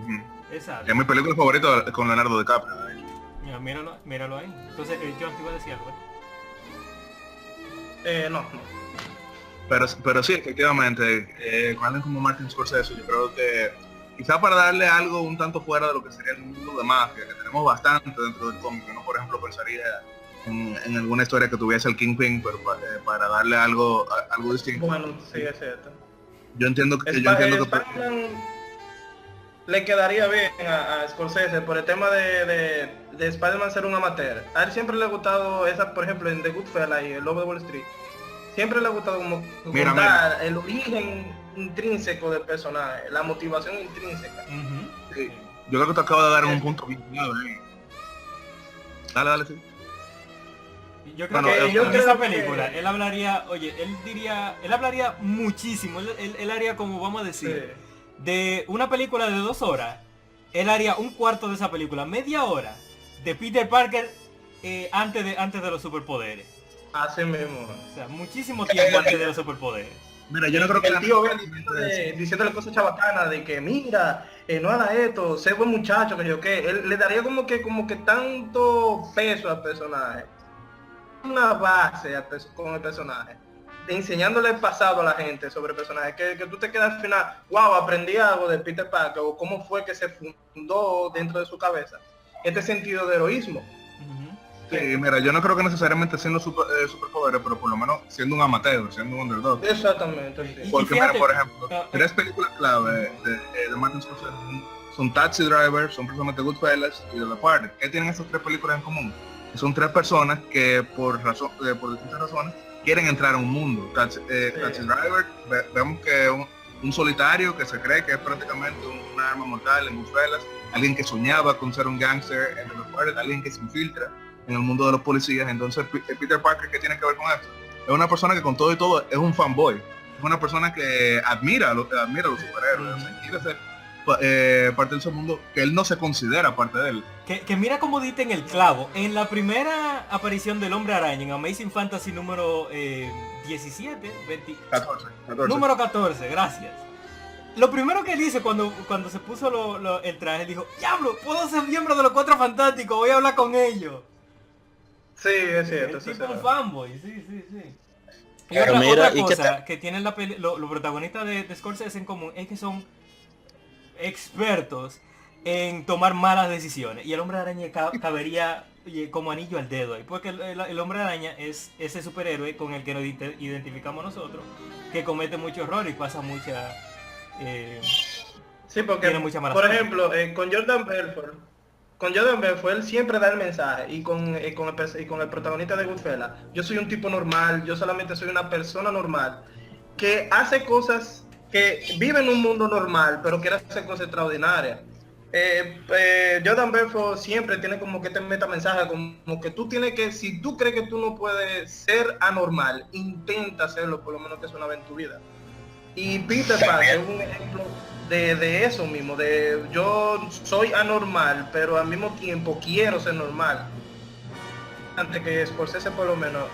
[SPEAKER 3] Ujú.
[SPEAKER 1] Exacto.
[SPEAKER 3] Es mi película favorita con Leonardo DiCaprio.
[SPEAKER 1] Mira, míralo ahí. Entonces, John, te iba a decir algo,
[SPEAKER 5] No.
[SPEAKER 3] Pero sí, efectivamente, con alguien como Martin Scorsese, yo creo que quizá para darle algo un tanto fuera de lo que sería el mundo de mafia, que tenemos bastante dentro del cómic, uno por ejemplo pensaría en alguna historia que tuviese el Kingpin, pero para darle algo distinto.
[SPEAKER 5] Bueno, sí, es cierto.
[SPEAKER 3] Yo entiendo que
[SPEAKER 5] Spider-Man le quedaría bien a Scorsese por el tema de Spider-Man ser un amateur. A él siempre le ha gustado esa, por ejemplo, en The Goodfellas y El Lobo de Wall Street. Siempre le ha gustado como
[SPEAKER 3] Mira,
[SPEAKER 5] contar el origen intrínseco del personaje, la motivación intrínseca.
[SPEAKER 1] Ujú.
[SPEAKER 3] sí, yo creo que te acabo de dar un punto bien clave ahí. Dale, sí.
[SPEAKER 1] Yo creo
[SPEAKER 3] Bueno,
[SPEAKER 1] que
[SPEAKER 5] yo
[SPEAKER 1] en
[SPEAKER 5] creo
[SPEAKER 1] esa
[SPEAKER 5] que-
[SPEAKER 1] película él hablaría, oye, él hablaría muchísimo, él haría como vamos a decir,
[SPEAKER 5] Sí.
[SPEAKER 1] de una película de 2 horas, él haría un cuarto de esa película, media hora, de Peter Parker antes de los superpoderes.
[SPEAKER 5] Así mismo.
[SPEAKER 1] O sea, muchísimo tiempo antes de los superpoderes.
[SPEAKER 3] Mira, yo no creo que
[SPEAKER 5] El tío Ben diciéndole cosas chabacanas de que mira, no haga esto, sé buen muchacho, que yo qué, él le daría como que tanto peso al personaje, una base con el personaje, enseñándole el pasado a la gente sobre el personaje, que tú te quedas al final, wow, aprendí algo de Peter Parker, o cómo fue que se fundó dentro de su cabeza este sentido de heroísmo.
[SPEAKER 1] Ujú.
[SPEAKER 3] Sí, mira, yo no creo que necesariamente siendo superpoderes, pero por lo menos siendo un amateur, siendo un underdog.
[SPEAKER 5] Exactamente, sí.
[SPEAKER 1] Y
[SPEAKER 3] Porque
[SPEAKER 1] fíjate,
[SPEAKER 3] mira, por ejemplo,
[SPEAKER 1] ah,
[SPEAKER 3] 3 películas clave de Martin Scorsese son Taxi Driver, son precisamente Goodfellas y The Departed. ¿Qué tienen esas 3 películas en común? Que son 3 personas que por distintas razones quieren entrar a un mundo. Taxi Driver, vemos que es un solitario que se cree que es prácticamente un arma mortal en Goodfellas, alguien que soñaba con ser un gangster en The Departed, alguien que se infiltra en el mundo de los policías. Entonces Peter Parker, ¿qué tiene que ver con esto? Es una persona que con todo y todo es un fanboy, es una persona que admira a los superhéroes, o sea, quiere ser parte de ese mundo que él no se considera parte de él.
[SPEAKER 1] que mira cómo diste en el clavo. En la primera aparición del Hombre Araña en Amazing Fantasy número 17, 20,
[SPEAKER 3] 14.
[SPEAKER 1] número 14, gracias. Lo primero que él hizo cuando se puso el traje, dijo, diablo, puedo ser miembro de los 4 Fantásticos, voy a hablar con ellos.
[SPEAKER 5] Sí, es
[SPEAKER 1] El
[SPEAKER 5] cierto. eso es
[SPEAKER 1] tipo un
[SPEAKER 5] verdad.
[SPEAKER 1] fanboy, sí. Y
[SPEAKER 4] Pero
[SPEAKER 1] otra
[SPEAKER 4] mira, ¿y qué
[SPEAKER 1] cosa que tienen los protagonistas de Scorsese en común es que son expertos en tomar malas decisiones. Y el Hombre Araña cabería como anillo al dedo ahí. Porque el Hombre Araña es ese superhéroe con el que nos identificamos nosotros, que comete muchos errores y pasa mucha...
[SPEAKER 5] Sí, porque,
[SPEAKER 1] tiene mucha mala
[SPEAKER 5] por
[SPEAKER 1] suerte.
[SPEAKER 5] ejemplo, con Jordan Belfort, él siempre da el mensaje, y con el protagonista de Goodfellas, yo soy un tipo normal, yo solamente soy una persona normal, que hace cosas, que vive en un mundo normal, pero quiere hacer cosas extraordinarias. Jordan Belfort siempre tiene como que este metamensaje, como que tú tienes que, si tú crees que tú no puedes ser anormal, intenta hacerlo, por lo menos que es una vez en tu vida. Y Peter Parker es un ejemplo de eso mismo, de yo soy anormal, pero al mismo tiempo quiero ser normal. Antes que Scorsese, por lo menos,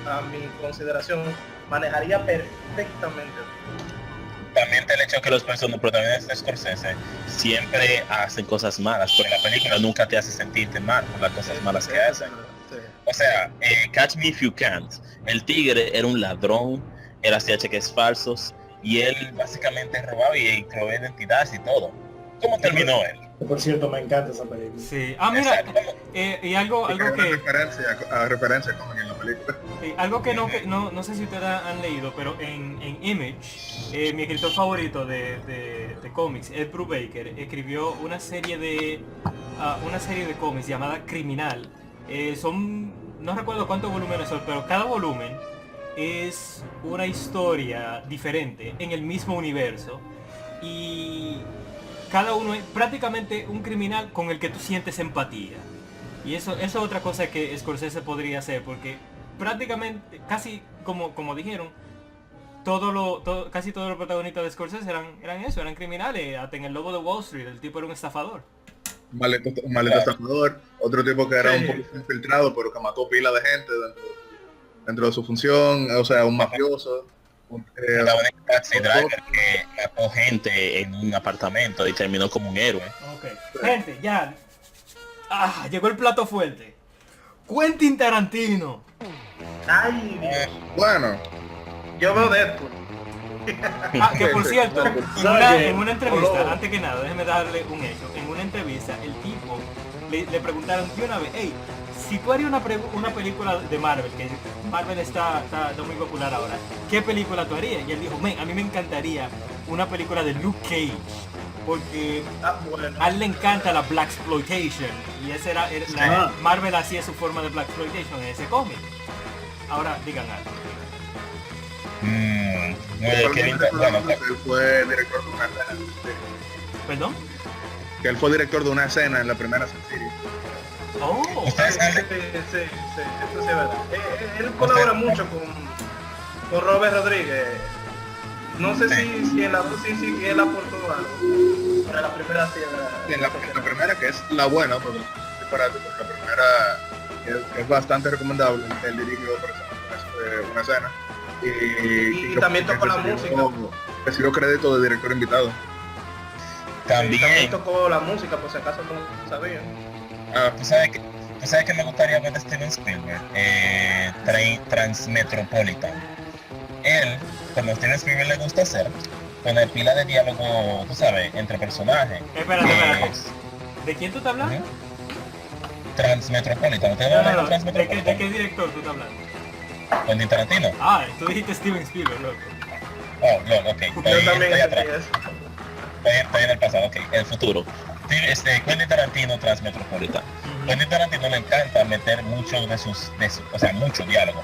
[SPEAKER 5] a mi consideración, manejaría perfectamente.
[SPEAKER 4] También el hecho que los protagonistas de Scorsese siempre hacen cosas malas, pero la película nunca te hace sentirte mal por las cosas malas que hacen. O sea, Catch Me If You Can't, el tigre era un ladrón, él hacía cheques falsos y él básicamente robaba y robaba identidades y todo. ¿Cómo terminó él?
[SPEAKER 6] Que, por cierto, me encanta esa película.
[SPEAKER 1] Sí. Ah, mira, y algo
[SPEAKER 3] Porque hay una
[SPEAKER 1] que...
[SPEAKER 3] referencia como en la película.
[SPEAKER 1] Algo que no sé si ustedes han leído, pero en Image, mi escritor favorito de cómics, Ed Brubaker, escribió una serie de cómics llamada Criminal. No recuerdo cuántos volúmenes son, pero cada volumen es una historia diferente en el mismo universo. Y cada uno es prácticamente un criminal con el que tú sientes empatía. Y eso es otra cosa que Scorsese podría hacer, porque prácticamente, casi como dijeron, casi todos los protagonistas de Scorsese eran criminales. Hasta en El Lobo de Wall Street, el tipo era un estafador.
[SPEAKER 3] Un maldito estafador, otro tipo que era un poco infiltrado, pero que mató pila de gente dentro de su función, o sea, un mafioso.
[SPEAKER 4] Un taxi driver que mató gente en un apartamento y terminó como un héroe.
[SPEAKER 1] Ok, gente, ya. Llegó el plato fuerte. Quentin Tarantino.
[SPEAKER 5] Ay, Dios.
[SPEAKER 3] Bueno,
[SPEAKER 5] Yo veo Deadpool.
[SPEAKER 1] Que por cierto, en una entrevista, antes que nada, déjeme darle un hecho. En una entrevista, el tipo le preguntaron de una vez, hey, si tú harías una película de Marvel, que Marvel está muy popular ahora, ¿qué película tú harías? Y él dijo, a mí me encantaría una película de Luke Cage, porque
[SPEAKER 5] Bueno.
[SPEAKER 1] a él le encanta la Blaxploitation, y ese era Marvel hacía su forma de Blaxploitation en ese cómic. Ahora digan algo.
[SPEAKER 3] él fue director de una escena.
[SPEAKER 1] ¿Perdón?
[SPEAKER 3] Que él fue director de una escena en la primera serie.
[SPEAKER 1] Oh,
[SPEAKER 5] Sí, eso sí es verdad. Él colabora mucho con Robert Rodríguez. No sé si en la 2 sí él aportó algo. Pero la primera sí era...
[SPEAKER 3] En la primera, que es la buena, porque la primera es bastante recomendable. Él dirigió una escena.
[SPEAKER 5] Y también tocó la música.
[SPEAKER 3] Recibió crédito de director invitado.
[SPEAKER 5] También tocó la música, por si acaso no sabía.
[SPEAKER 4] ¿Tú sabes que me gustaría ver de Steven Spielberg? Transmetropolitan. Él, como Steven Spielberg le gusta hacer, poner pila de diálogo, tú sabes, entre personajes.
[SPEAKER 1] Espérate. ¿De quién tú estás hablando?
[SPEAKER 4] Transmetropolitan.
[SPEAKER 1] No. ¿De qué director tú estás hablando?
[SPEAKER 4] Quentin Tarantino.
[SPEAKER 1] Tú dijiste Steven Spielberg, loco.
[SPEAKER 4] Oh, no, ok.
[SPEAKER 5] Yo también
[SPEAKER 4] Estoy atrás.
[SPEAKER 5] entendí eso.
[SPEAKER 4] Estoy en el pasado, ok. El futuro. Quentin Tarantino Transmetropolitan. Quentin Tarantino le encanta meter mucho de sus o sea, mucho diálogo.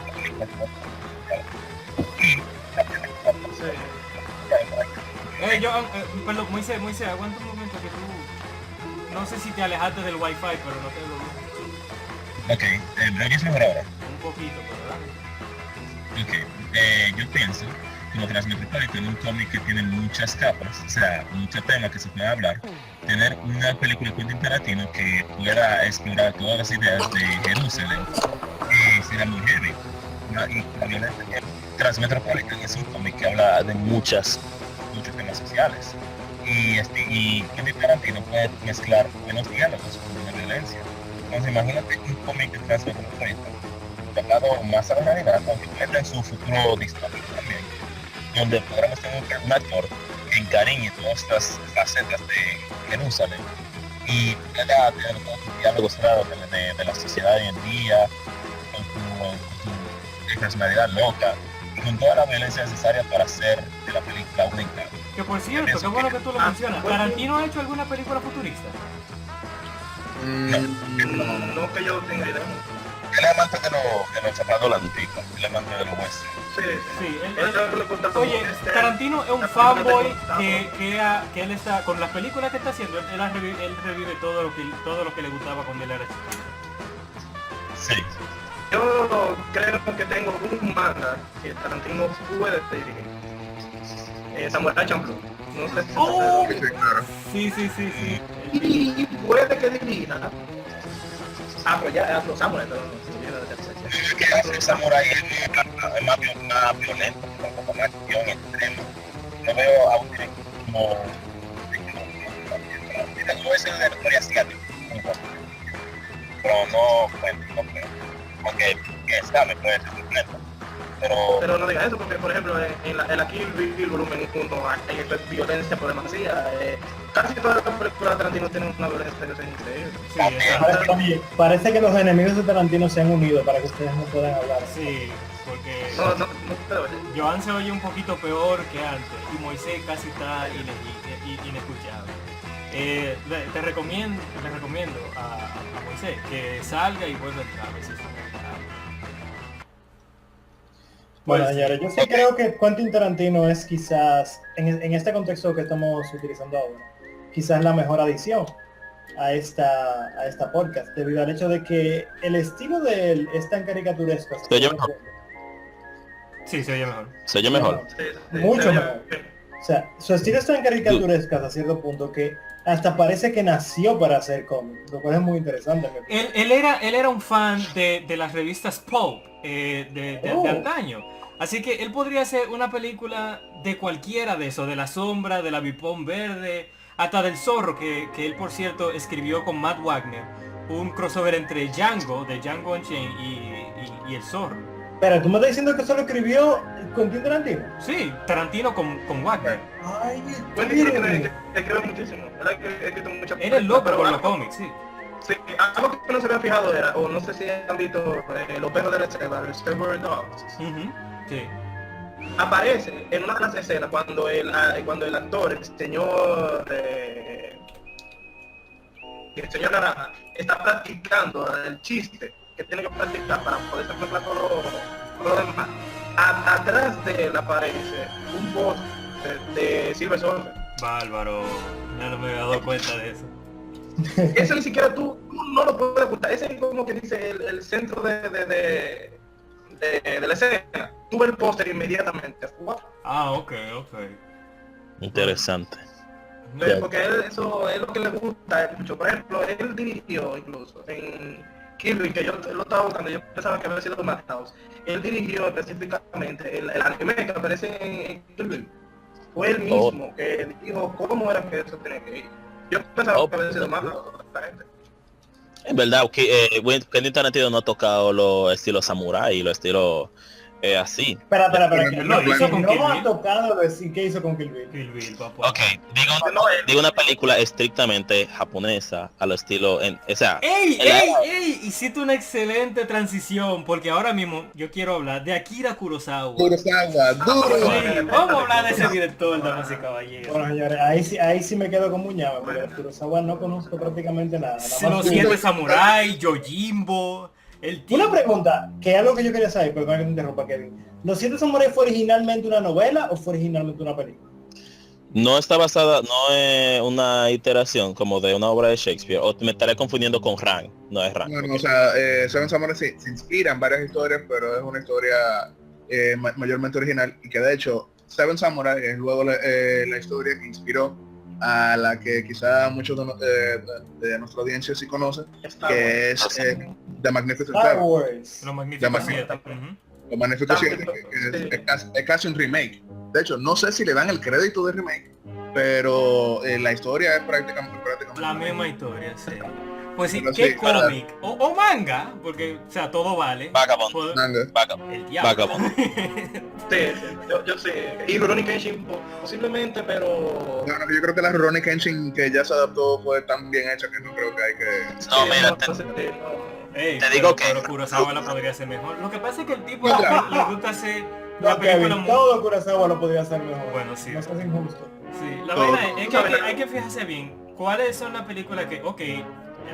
[SPEAKER 1] Perdón, Moisés, aguanta un momento que tú... No sé si te alejaste del wifi, pero no te lo...
[SPEAKER 4] Ok, ¿me oyes mejor ahora?
[SPEAKER 1] Un poquito, ¿verdad?
[SPEAKER 4] Ok, yo pienso que lo Transmetropolitan es un cómic que tiene muchas capas, o sea, muchos temas que se puede hablar. Tener una película de Quentin Tarantino que pueda explorar todas las ideas de Jerusalén será muy heavy. Y la violencia que Transmetropolitan es un cómic que habla de muchos temas sociales. Y Quentin Tarantino puede mezclar buenos diálogos con una violencia. Entonces imagínate un cómic de Transmetropolitan tocado más a la realidad, aunque puede en su futuro distópico también, donde podremos tener un actor que encariñe todas estas facetas de Jerusalén y pueda tener todos los diálogos claros de la sociedad hoy en día, con su personalidad loca y con toda la violencia necesaria para hacer de la película única.
[SPEAKER 1] Que por cierto, qué bueno que tú lo mencionas. ¿Tarantino ha hecho alguna película futurista?
[SPEAKER 5] No que yo tenga idea.
[SPEAKER 4] Él es amante de los zapatos antiguos, él es amante de los huesos.
[SPEAKER 1] Sí,
[SPEAKER 5] Él
[SPEAKER 1] oye, Tarantino es un fanboy que él está, con las películas que está haciendo, él revive todo lo que le gustaba cuando él era chico.
[SPEAKER 4] Sí.
[SPEAKER 5] Yo creo que tengo un manga que Tarantino puede dirigir. Samurai Champloo. No sé si
[SPEAKER 1] ¡Oh!
[SPEAKER 3] Sí, claro.
[SPEAKER 1] Sí.
[SPEAKER 5] y puede que dirija. Pues ya los samuráis, pero no.
[SPEAKER 4] Que hace el samurái es más violento, un poco más acción extrema. Yo veo a un director como no es el de la historia asiática, pero no creo. Aunque quién sabe, puede ser completo.
[SPEAKER 5] Pero no diga eso, porque por ejemplo en la Kill Bill volumen 1 hay esto es violencia por demasía. Casi todas las películas de Tarantino tienen una violencia que es increíble.
[SPEAKER 1] Sí, exacto.
[SPEAKER 6] Parece que los enemigos de Tarantino se han unido para que ustedes no puedan hablar.
[SPEAKER 1] Sí, porque
[SPEAKER 5] No te oye.
[SPEAKER 1] Joan se oye un poquito peor que antes y Moisés casi está inescuchable. Te recomiendo a Moisés que salga y vuelva a entrar. A ver si suena agradable.
[SPEAKER 6] Bueno,
[SPEAKER 1] Pues,
[SPEAKER 6] señores, yo sí creo que Quentin Tarantino es quizás, en este contexto que estamos utilizando ahora, quizás la mejor adición a esta podcast, debido al hecho de que el estilo de él es tan caricaturesco. hasta
[SPEAKER 4] Pero yo-
[SPEAKER 6] cierto punto.
[SPEAKER 1] sí, se oye mejor.
[SPEAKER 4] Se oye mejor.
[SPEAKER 6] Mucho
[SPEAKER 5] se oye
[SPEAKER 6] mejor.
[SPEAKER 5] bien.
[SPEAKER 6] O sea, su estilo es tan caricaturesco hasta cierto punto que hasta parece que nació para hacer cómic, lo cual es muy interesante.
[SPEAKER 1] Él era un fan de las revistas Pulp de antaño. Así que él podría hacer una película de cualquiera de eso, de La Sombra, de La Vipón Verde, hasta del Zorro, que él por cierto escribió con Matt Wagner, un crossover entre Django, de Django Unchained y el Zorro.
[SPEAKER 6] Pero tú me estás diciendo que eso lo escribió Quentin Tarantino.
[SPEAKER 1] Sí, Tarantino con Wagner.
[SPEAKER 6] Ay,
[SPEAKER 5] Bueno, yo creo que escribe muchísimo. Él ha escrito muchas
[SPEAKER 1] Él es loco
[SPEAKER 5] pero
[SPEAKER 1] con los
[SPEAKER 5] algo-
[SPEAKER 1] cómics, sí.
[SPEAKER 5] Sí, algo que no se había fijado era, o no sé si han visto los perros de la selva, los Reservoir Dogs.
[SPEAKER 1] Ujú, sí.
[SPEAKER 5] Aparece en una de las escenas cuando el actor, el señor Naranja, está practicando el chiste que tiene que practicar para poder mezclar con lo demás. Atrás de él aparece un post de Silver Surfer.
[SPEAKER 1] Bárbaro. Ya no me había dado cuenta de eso.
[SPEAKER 5] Eso ni siquiera tú no lo puedes ocultar. Ese es como que dice el centro de la escena. Tú ves el póster inmediatamente. What?
[SPEAKER 1] Ah, ok.
[SPEAKER 4] Interesante.
[SPEAKER 5] Porque eso es lo que le gusta mucho. Por ejemplo, él dirigió incluso en Kill Bill, que yo lo estaba buscando, yo pensaba que había sido Madhouse. Él dirigió específicamente el anime que aparece en Kill Bill. Fue él mismo que dijo cómo era que eso tenía que ir. Yo pensaba que había sido Madhouse.
[SPEAKER 4] En verdad, Quentin Tarantino no ha tocado los estilos samurai y los estilos así.
[SPEAKER 6] Espera,
[SPEAKER 1] Lo hizo con Kill
[SPEAKER 6] no ha
[SPEAKER 1] Bill.
[SPEAKER 6] tocado decir qué hizo con Kill Bill.
[SPEAKER 1] Kill Bill, papá.
[SPEAKER 4] Ok, digo una película estrictamente japonesa a lo estilo, o sea,
[SPEAKER 1] ¡Ey! Hiciste una excelente transición porque ahora mismo yo quiero hablar de Akira Kurosawa.
[SPEAKER 3] Kurosawa, duro.
[SPEAKER 1] Sí, vamos a hablar de ese director, damas y caballeros.
[SPEAKER 6] Bueno, señores, ahí sí me quedo con Muñama, porque de Kurosawa no conozco prácticamente nada. Nada más
[SPEAKER 1] Los Siete Samurai, Yojimbo, el tío.
[SPEAKER 6] Una pregunta, que es algo que yo quería saber, perdón que te interrumpa, Kevin. ¿Los Siete Samuráis fue originalmente una novela o fue originalmente una película?
[SPEAKER 4] no está basada, no es una iteración como de una obra de Shakespeare, o me estaré confundiendo con Ran, no es Ran.
[SPEAKER 3] Bueno, o sea, Seven Samurai se inspira en varias historias, pero es una historia mayormente original y que de hecho Seven Samurai es luego la historia que inspiró a la que quizá muchos de nuestra audiencia sí conocen, que es The Magnificent
[SPEAKER 6] Star
[SPEAKER 3] Seven.
[SPEAKER 6] Wars.
[SPEAKER 1] Los Magníficos
[SPEAKER 3] La
[SPEAKER 1] Siete.
[SPEAKER 5] Magnífica.
[SPEAKER 1] Ujú.
[SPEAKER 3] Los Magnificent Siete, que es casi un remake. De hecho, no sé si le dan el crédito de remake, pero la historia es prácticamente
[SPEAKER 1] La misma historia, sí. Pues sí,
[SPEAKER 3] Pero
[SPEAKER 1] ¿qué
[SPEAKER 3] sí,
[SPEAKER 1] cómic? O manga, porque, o sea, todo vale.
[SPEAKER 4] Vagabond.
[SPEAKER 1] Puedo-
[SPEAKER 3] manga.
[SPEAKER 1] El diablo.
[SPEAKER 4] Vagabond.
[SPEAKER 5] Sí, yo sé. Y Rurouni Kenshin posiblemente, pero...
[SPEAKER 3] Bueno, yo creo que la Rurouni Kenshin que ya se adaptó fue tan bien hecha que no creo que hay que...
[SPEAKER 4] No, mira,
[SPEAKER 1] Ey,
[SPEAKER 4] Te digo
[SPEAKER 1] pero
[SPEAKER 4] que-
[SPEAKER 1] Kurosawa la podría hacer mejor. Lo que pasa es que el tipo
[SPEAKER 3] No, claro.
[SPEAKER 1] le gusta hacer una
[SPEAKER 6] No,
[SPEAKER 1] película
[SPEAKER 6] Kevin,
[SPEAKER 1] muy...
[SPEAKER 6] todo Kurosawa lo podría hacer mejor.
[SPEAKER 1] Bueno, sí.
[SPEAKER 6] No seas injusto.
[SPEAKER 1] Sí, la
[SPEAKER 3] Todo.
[SPEAKER 1] verdad es que hay que fijarse bien cuáles son las películas que, ok, él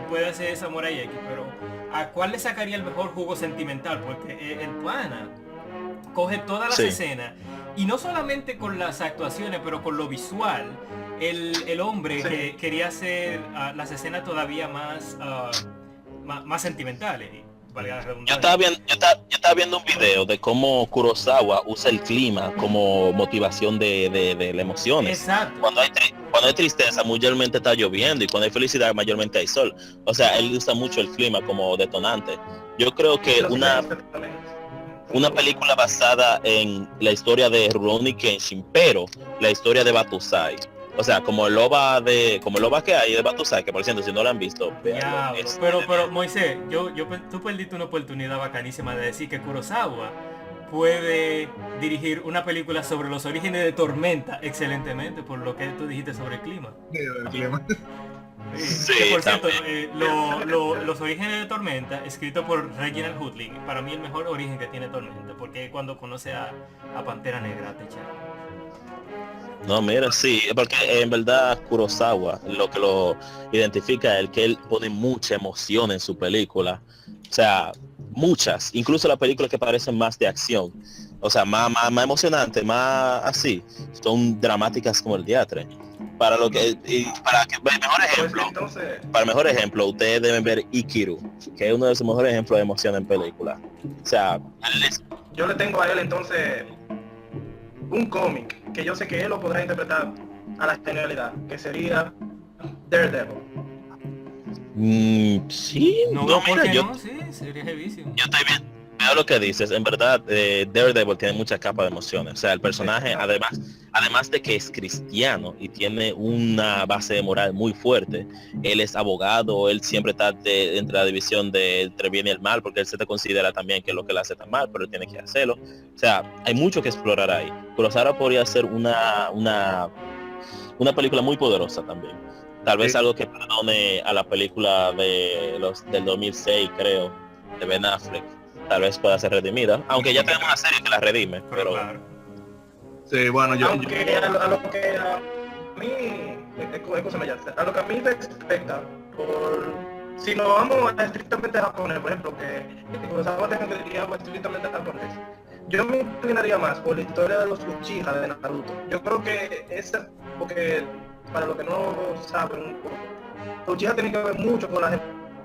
[SPEAKER 1] puede hacer Samurai X, pero ¿a cuál le sacaría el mejor jugo sentimental? Porque el pana coge todas las
[SPEAKER 4] Sí.
[SPEAKER 1] escenas y no solamente con las actuaciones, pero con lo visual. El hombre
[SPEAKER 5] Sí.
[SPEAKER 1] que quería hacer las escenas todavía más sentimentales, valga la
[SPEAKER 4] Yo
[SPEAKER 1] redundancia.
[SPEAKER 4] estaba viendo un video de cómo Kurosawa usa el clima como motivación de las emociones.
[SPEAKER 1] Exacto.
[SPEAKER 4] Cuando hay tristeza, mayormente está lloviendo, y cuando hay felicidad, mayormente hay sol. O sea, él usa mucho el clima como detonante. Yo creo que una película basada en la historia de Rurouni Kenshin, pero la historia de Batusai. O sea, como el OVA que hay de Batusai, que por cierto, si no lo han visto, véanlo.
[SPEAKER 1] Diablo. Pero Moisés, tú perdiste una oportunidad bacanísima de decir que Kurosawa puede dirigir una película sobre los orígenes de Tormenta excelentemente, por lo que tú dijiste sobre el clima.
[SPEAKER 3] El clima.
[SPEAKER 4] Sí,
[SPEAKER 1] Que por cierto,
[SPEAKER 4] también.
[SPEAKER 1] los orígenes de Tormenta, escrito por Reginald Hudlin, para mí el mejor origen que tiene Tormenta, porque cuando conoce a Pantera Negra,
[SPEAKER 4] No, mira, sí, porque en verdad Kurosawa lo que lo identifica es que él pone mucha emoción en su película. O sea, muchas, incluso las películas que parecen más de acción. O sea, más emocionantes, más así. Son dramáticas como el teatro. Para lo que, y para que, mejor ejemplo,
[SPEAKER 5] Entonces,
[SPEAKER 4] para mejor ejemplo, ustedes deben ver Ikiru, que es uno de sus mejores ejemplos de emoción en película. O sea, él es-
[SPEAKER 5] yo le tengo a él entonces un cómic que yo sé que él lo podrá interpretar a la genialidad, que sería Daredevil.
[SPEAKER 4] sí,
[SPEAKER 1] No
[SPEAKER 4] no,
[SPEAKER 1] veo por
[SPEAKER 4] mira,
[SPEAKER 1] qué
[SPEAKER 4] yo,
[SPEAKER 1] no, sí, sería heavísimo.
[SPEAKER 4] yo estoy bien. Veo lo que dices, en verdad, Daredevil tiene muchas capas de emociones. O sea, el personaje, además de que es cristiano y tiene una base de moral muy fuerte, él es abogado, él siempre está entre la división de entre el bien y el mal, porque él se te considera también que lo que él hace está mal, pero él tiene que hacerlo. O sea, hay mucho que explorar ahí. Kurosawa podría ser una película muy poderosa también. Tal vez
[SPEAKER 3] Sí.
[SPEAKER 4] algo que perdone a la película del 2006, creo, de Ben Affleck. Tal vez pueda ser redimida, aunque ya tenemos una serie que la redime,
[SPEAKER 1] Pero
[SPEAKER 4] pero
[SPEAKER 1] claro.
[SPEAKER 3] Sí, bueno,
[SPEAKER 5] Aunque a lo que a mí, escúchame ya, a lo que a mí me respecta, si nos vamos a estrictamente japonés, por ejemplo, que Kurosawa tenga que dirigir algo estrictamente japonés, yo me inclinaría más por la historia de los Uchiha de Naruto. Yo creo que esa, porque para los que no saben un poco, los Uchiha tienen que ver mucho con las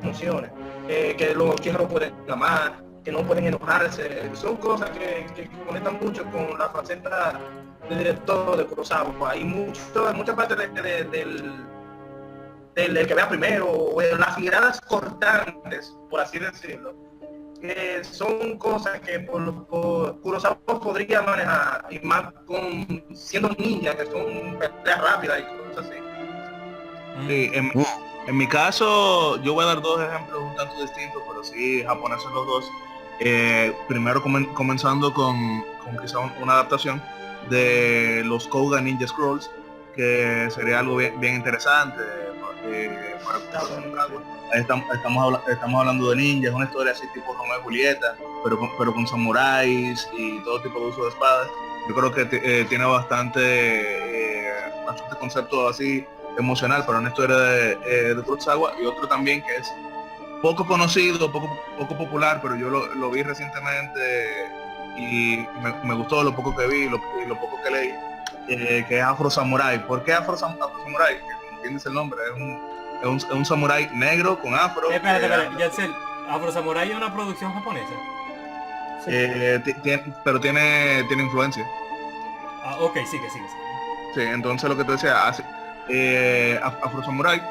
[SPEAKER 5] emociones, que los Uchiha no pueden amar, que no pueden enojarse, son cosas que conectan mucho con la faceta del director de Kurosawa. Hay mucha parte del que vea primero, o de las miradas cortantes, por así decirlo, que son cosas que por Kurosawa podría manejar, y más siendo ninja, que son peleas rápidas y cosas así.
[SPEAKER 3] Sí, en mi caso, yo voy a dar dos ejemplos un tanto distintos, pero sí japoneses los dos. Primero comenzando con quizá una adaptación de los Koga Ninja Scrolls, que sería algo bien interesante. Ahí estamos hablando de ninjas, una historia así tipo Romeo y Julieta, pero con samuráis y todo tipo de uso de espadas. Yo creo que tiene bastante concepto así emocional para una historia de Kurosawa, y otro también que es poco conocido, poco popular, pero yo lo vi recientemente y me gustó lo poco que vi y lo poco que leí, que es Afro Samurai. ¿Por qué Afro Samurai? Que como bien dice el nombre, es un samurái negro con afro.
[SPEAKER 1] Espérate, Yatsel, Afro Samurai es una producción japonesa.
[SPEAKER 3] Pero tiene influencia.
[SPEAKER 1] Ah, ok, sigue.
[SPEAKER 3] Sí, entonces lo que te decía, Afro Samurai,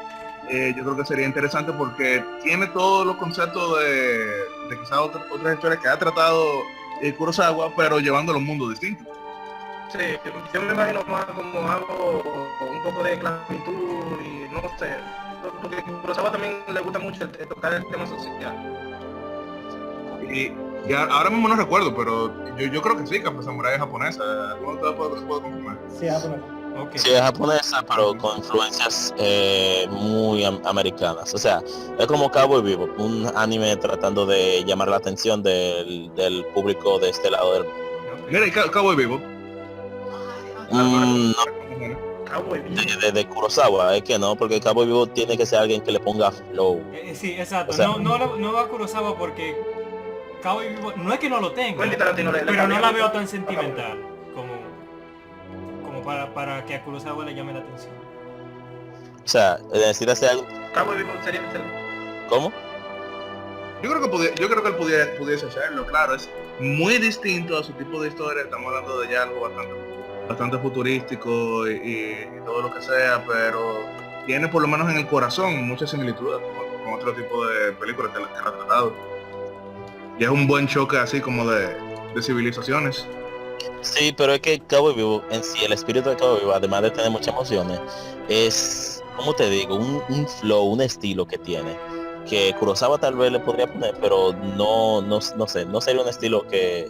[SPEAKER 3] yo creo que sería interesante porque tiene todos los conceptos de quizás otras historias que ha tratado Kurosawa, pero llevando a los mundos distintos.
[SPEAKER 5] Sí, yo me imagino más como algo, un poco de esclavitud y no sé, porque a Kurosawa también le gusta mucho tocar el tema social.
[SPEAKER 3] Y ahora mismo no recuerdo, pero yo creo que sí, que Afro Samurai es japonesa. ¿Cómo te puedo confirmar?
[SPEAKER 6] Sí, japonés.
[SPEAKER 1] Okay.
[SPEAKER 4] sí es japonesa, pero con influencias muy americanas. O sea, es como Cowboy Bebop, un anime tratando de llamar la atención del público de este lado del mundo.
[SPEAKER 3] Mira, y Cowboy Bebop.
[SPEAKER 4] No,
[SPEAKER 5] Cowboy Bebop.
[SPEAKER 4] de Kurosawa, es que no, porque Cowboy Bebop tiene que ser alguien que le ponga flow.
[SPEAKER 1] Sí, exacto.
[SPEAKER 4] O sea,
[SPEAKER 1] no va a Kurosawa porque Cowboy Bebop, no es que no lo tenga,
[SPEAKER 5] Quentin Tarantino le
[SPEAKER 1] pero no
[SPEAKER 5] cambia
[SPEAKER 1] la
[SPEAKER 5] mucho.
[SPEAKER 1] veo tan sentimental como para que a Kurosawa le llame la atención.
[SPEAKER 4] O sea, necesita ser algo.
[SPEAKER 5] Cowboy Bebop sería excelente.
[SPEAKER 4] ¿Cómo?
[SPEAKER 3] Yo creo que él pudiese hacerlo, claro, es muy distinto a su tipo de historia. Estamos hablando de ya algo bastante futurístico y todo lo que sea, pero tiene por lo menos en el corazón muchas similitudes con otro tipo de películas que él ha tratado. Y es un buen choque así como de civilizaciones.
[SPEAKER 4] Sí, pero es que Cowboy Bebop en sí, el espíritu de Cowboy Bebop, además de tener muchas emociones, es, como te digo, un flow, un estilo que tiene, que Kurosawa tal vez le podría poner, pero no sé, no sería un estilo que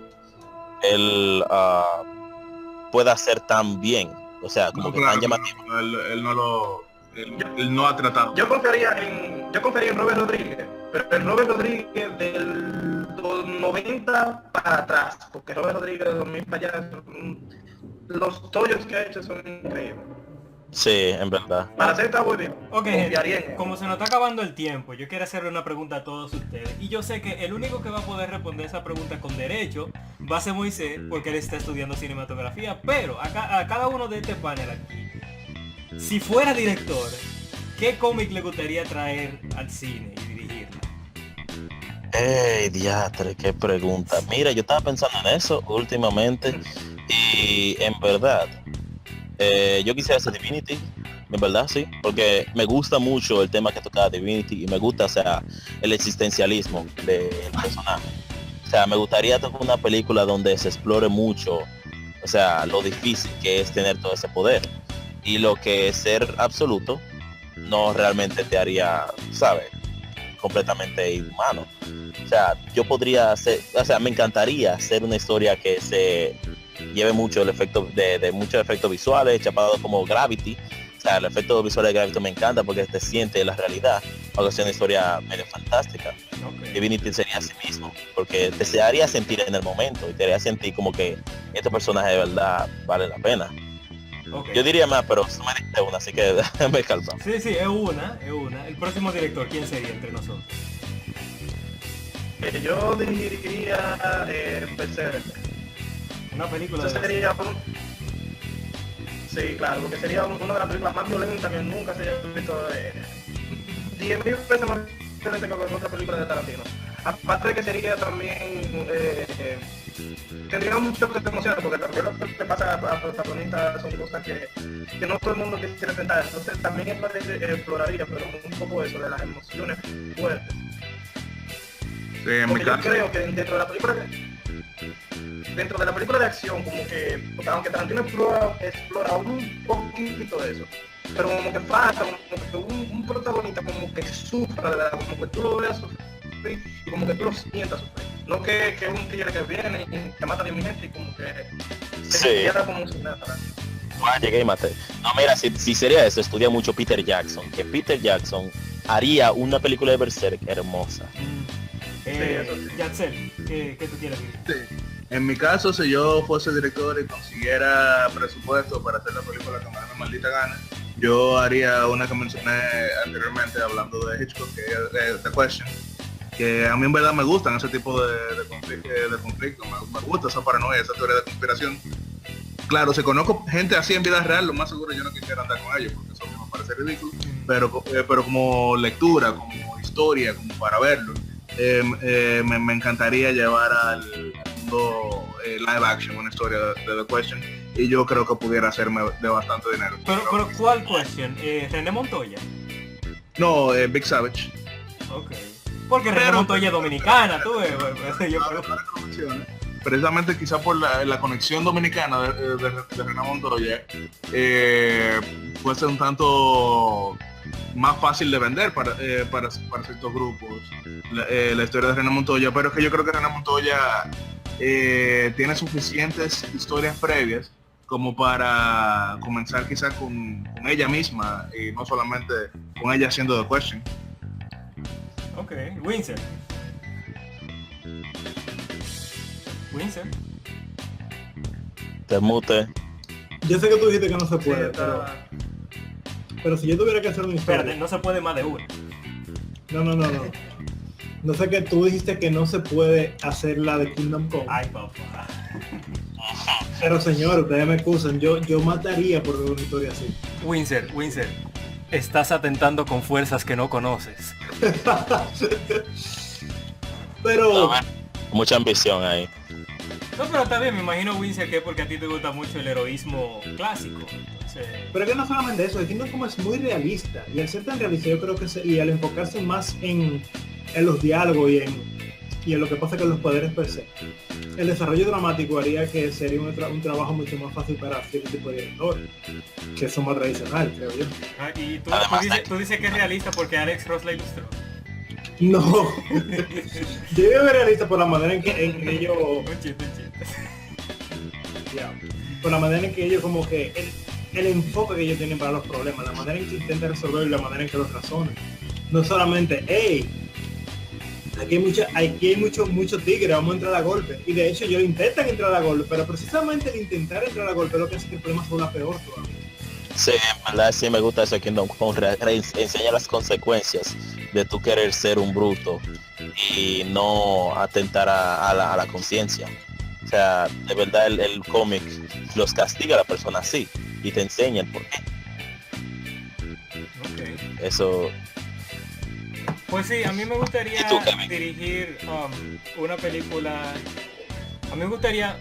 [SPEAKER 4] él pueda hacer tan bien, o sea, como
[SPEAKER 3] No,
[SPEAKER 4] que
[SPEAKER 3] claro,
[SPEAKER 4] tan llamativo.
[SPEAKER 3] él no lo... Él no ha tratado.
[SPEAKER 5] Yo confiaría en Robert Rodríguez, pero el Robert Rodríguez del 90 para atrás, porque Robert Rodríguez de 2000 para allá, los tollos que ha hecho son increíbles.
[SPEAKER 4] Sí, en verdad.
[SPEAKER 5] Para hacer esta muy bien.
[SPEAKER 1] Ok,
[SPEAKER 5] Confiaría en
[SPEAKER 1] gente,
[SPEAKER 5] él.
[SPEAKER 1] como se nos está acabando el tiempo, yo quiero hacerle una pregunta a todos ustedes. Y yo sé que el único que va a poder responder esa pregunta con derecho va a ser Moisés, porque él está estudiando cinematografía. Pero a cada uno de este panel aquí, si fuera director, ¿qué cómic le gustaría traer al cine y dirigirlo?
[SPEAKER 4] ¡Ey, diatre! ¡Qué pregunta! Mira, yo estaba pensando en eso últimamente y en verdad, yo quisiera hacer Divinity, en verdad sí, porque me gusta mucho el tema que tocaba Divinity y me gusta, o sea, el existencialismo del personaje. O sea, me gustaría tocar una película donde se explore mucho, o sea, lo difícil que es tener todo ese poder y lo que ser absoluto no realmente te haría, ¿sabes? Completamente inhumano. O sea, yo podría hacer, o sea, me encantaría hacer una historia que se lleve mucho el efecto de muchos efectos visuales, chapado como Gravity. O sea, el efecto visual de Gravity me encanta porque te siente la realidad, aunque sea una historia medio fantástica.
[SPEAKER 1] Okay.
[SPEAKER 4] Divinity sería así mismo, porque te haría sentir en el momento y te haría sentir como que este personaje de verdad vale la pena.
[SPEAKER 1] Okay.
[SPEAKER 4] Yo diría más, pero tú me diste una, así que déjame calmar.
[SPEAKER 1] Sí, es una. El próximo director, ¿quién sería entre nosotros?
[SPEAKER 5] Yo dirigiría Berserk.
[SPEAKER 1] Una película
[SPEAKER 5] Eso
[SPEAKER 1] de...
[SPEAKER 5] sería sí, claro, porque sería una de las películas más violentas que nunca se haya visto. 10.000 veces más violenta que otra película de Tarantino. Aparte de que sería también tendría mucho que te emociona, porque también lo que pasa a protagonistas son cosas que no todo el mundo quisiera enfrentar. Entonces también exploraría, pero un poco eso de las emociones fuertes.
[SPEAKER 3] Sí, en mi
[SPEAKER 5] Porque yo
[SPEAKER 3] caso,
[SPEAKER 5] creo que dentro de la película de acción, como que, aunque Tarantino explora un poquito de eso, pero como que falta como que un protagonista como que sufra de verdad, como que tú lo veas sufrir y como que tú lo sientas sufrir. No que un tigre que viene y te mata a 10.000 gente y como que se
[SPEAKER 4] Sí.
[SPEAKER 5] queda como si nada.
[SPEAKER 4] Llegué y maté. No, mira, si sería eso, estudia mucho Peter Jackson, que Peter Jackson haría una película de Berserk hermosa.
[SPEAKER 5] eso sí.
[SPEAKER 1] Yatzel, ¿qué tú quieres decir?
[SPEAKER 3] sí. En mi caso, si yo fuese director y consiguiera presupuesto para hacer la película que me da la maldita gana, yo haría una que mencioné anteriormente hablando de Hitchcock, que es The Question, que a mí en verdad me gustan ese tipo de conflicto, me gusta esa paranoia, esa teoría de conspiración. Claro, si conozco gente así en vida real, lo más seguro yo no quisiera andar con ellos, porque eso me parece ridículo, pero como lectura, como historia, como para verlo, me encantaría llevar al mundo live action una historia de The Question, y yo creo que pudiera hacerme de bastante dinero.
[SPEAKER 1] Pero ¿cuál question? ¿René Montoya?
[SPEAKER 3] No, Big Savage.
[SPEAKER 1] Ok. Porque René Montoya es dominicana, tú ves. Yo
[SPEAKER 3] Ahora que lo mencionas, precisamente quizá por la conexión dominicana de René Montoya, puede ser un tanto más fácil de vender para ciertos grupos la historia de René Montoya, pero es que yo creo que René Montoya tiene suficientes historias previas como para comenzar quizás con ella misma y no solamente con ella haciendo The Question.
[SPEAKER 1] Ok, Winsor.
[SPEAKER 4] Te mute.
[SPEAKER 2] Yo sé que tú dijiste que no se
[SPEAKER 5] Sí,
[SPEAKER 2] puede, pero si yo tuviera que hacer una historia...
[SPEAKER 1] Espérate, no se puede más de una.
[SPEAKER 2] No. No sé que tú dijiste que no se puede hacer la de Kingdom Come.
[SPEAKER 1] Ay, papá.
[SPEAKER 2] Pero señor, ustedes me excusan, yo mataría por ver una historia así.
[SPEAKER 1] Winsor, estás atentando con fuerzas que no conoces.
[SPEAKER 2] Pero
[SPEAKER 4] Mucha ambición ahí.
[SPEAKER 1] No, pero está bien, me imagino, Winsor, que es porque a ti te gusta mucho el heroísmo clásico. Entonces...
[SPEAKER 2] Pero es que no solamente eso, el Kingdom Come es muy realista. Y al ser tan realista, yo creo que y al enfocarse más en los diálogos y en lo que pasa con los poderes per se, el desarrollo dramático haría que sería un trabajo mucho más fácil para cierto tipo de directores, que son más tradicionales, creo yo.
[SPEAKER 1] Ah, y
[SPEAKER 4] Además,
[SPEAKER 1] tú dices que es realista porque Alex Ross la ilustró.
[SPEAKER 2] No, yo digo que es realista por la manera en que ellos...
[SPEAKER 1] Un chiste.
[SPEAKER 2] demasiado. Por la manera en que ellos como que el enfoque que ellos tienen para los problemas, la manera en que intentan resolverlo y la manera en que los razonan. No solamente, hey, aquí hay muchos tigres, vamos a entrar a golpe. Y de hecho ellos intentan entrar a golpe, pero precisamente el intentar entrar a golpe es lo que hace que el problema sea peor todavía.
[SPEAKER 4] Sí, en verdad sí me gusta eso, Kingdom Come enseña las consecuencias de tú querer ser un bruto y no atentar a la conciencia. O sea, de verdad el cómic los castiga a la persona así y te enseña el por qué.
[SPEAKER 1] Ok.
[SPEAKER 4] Eso,
[SPEAKER 1] Pues sí, a mí me gustaría
[SPEAKER 4] ¿Y tú, Kevin?
[SPEAKER 1] dirigir una película. A mí me gustaría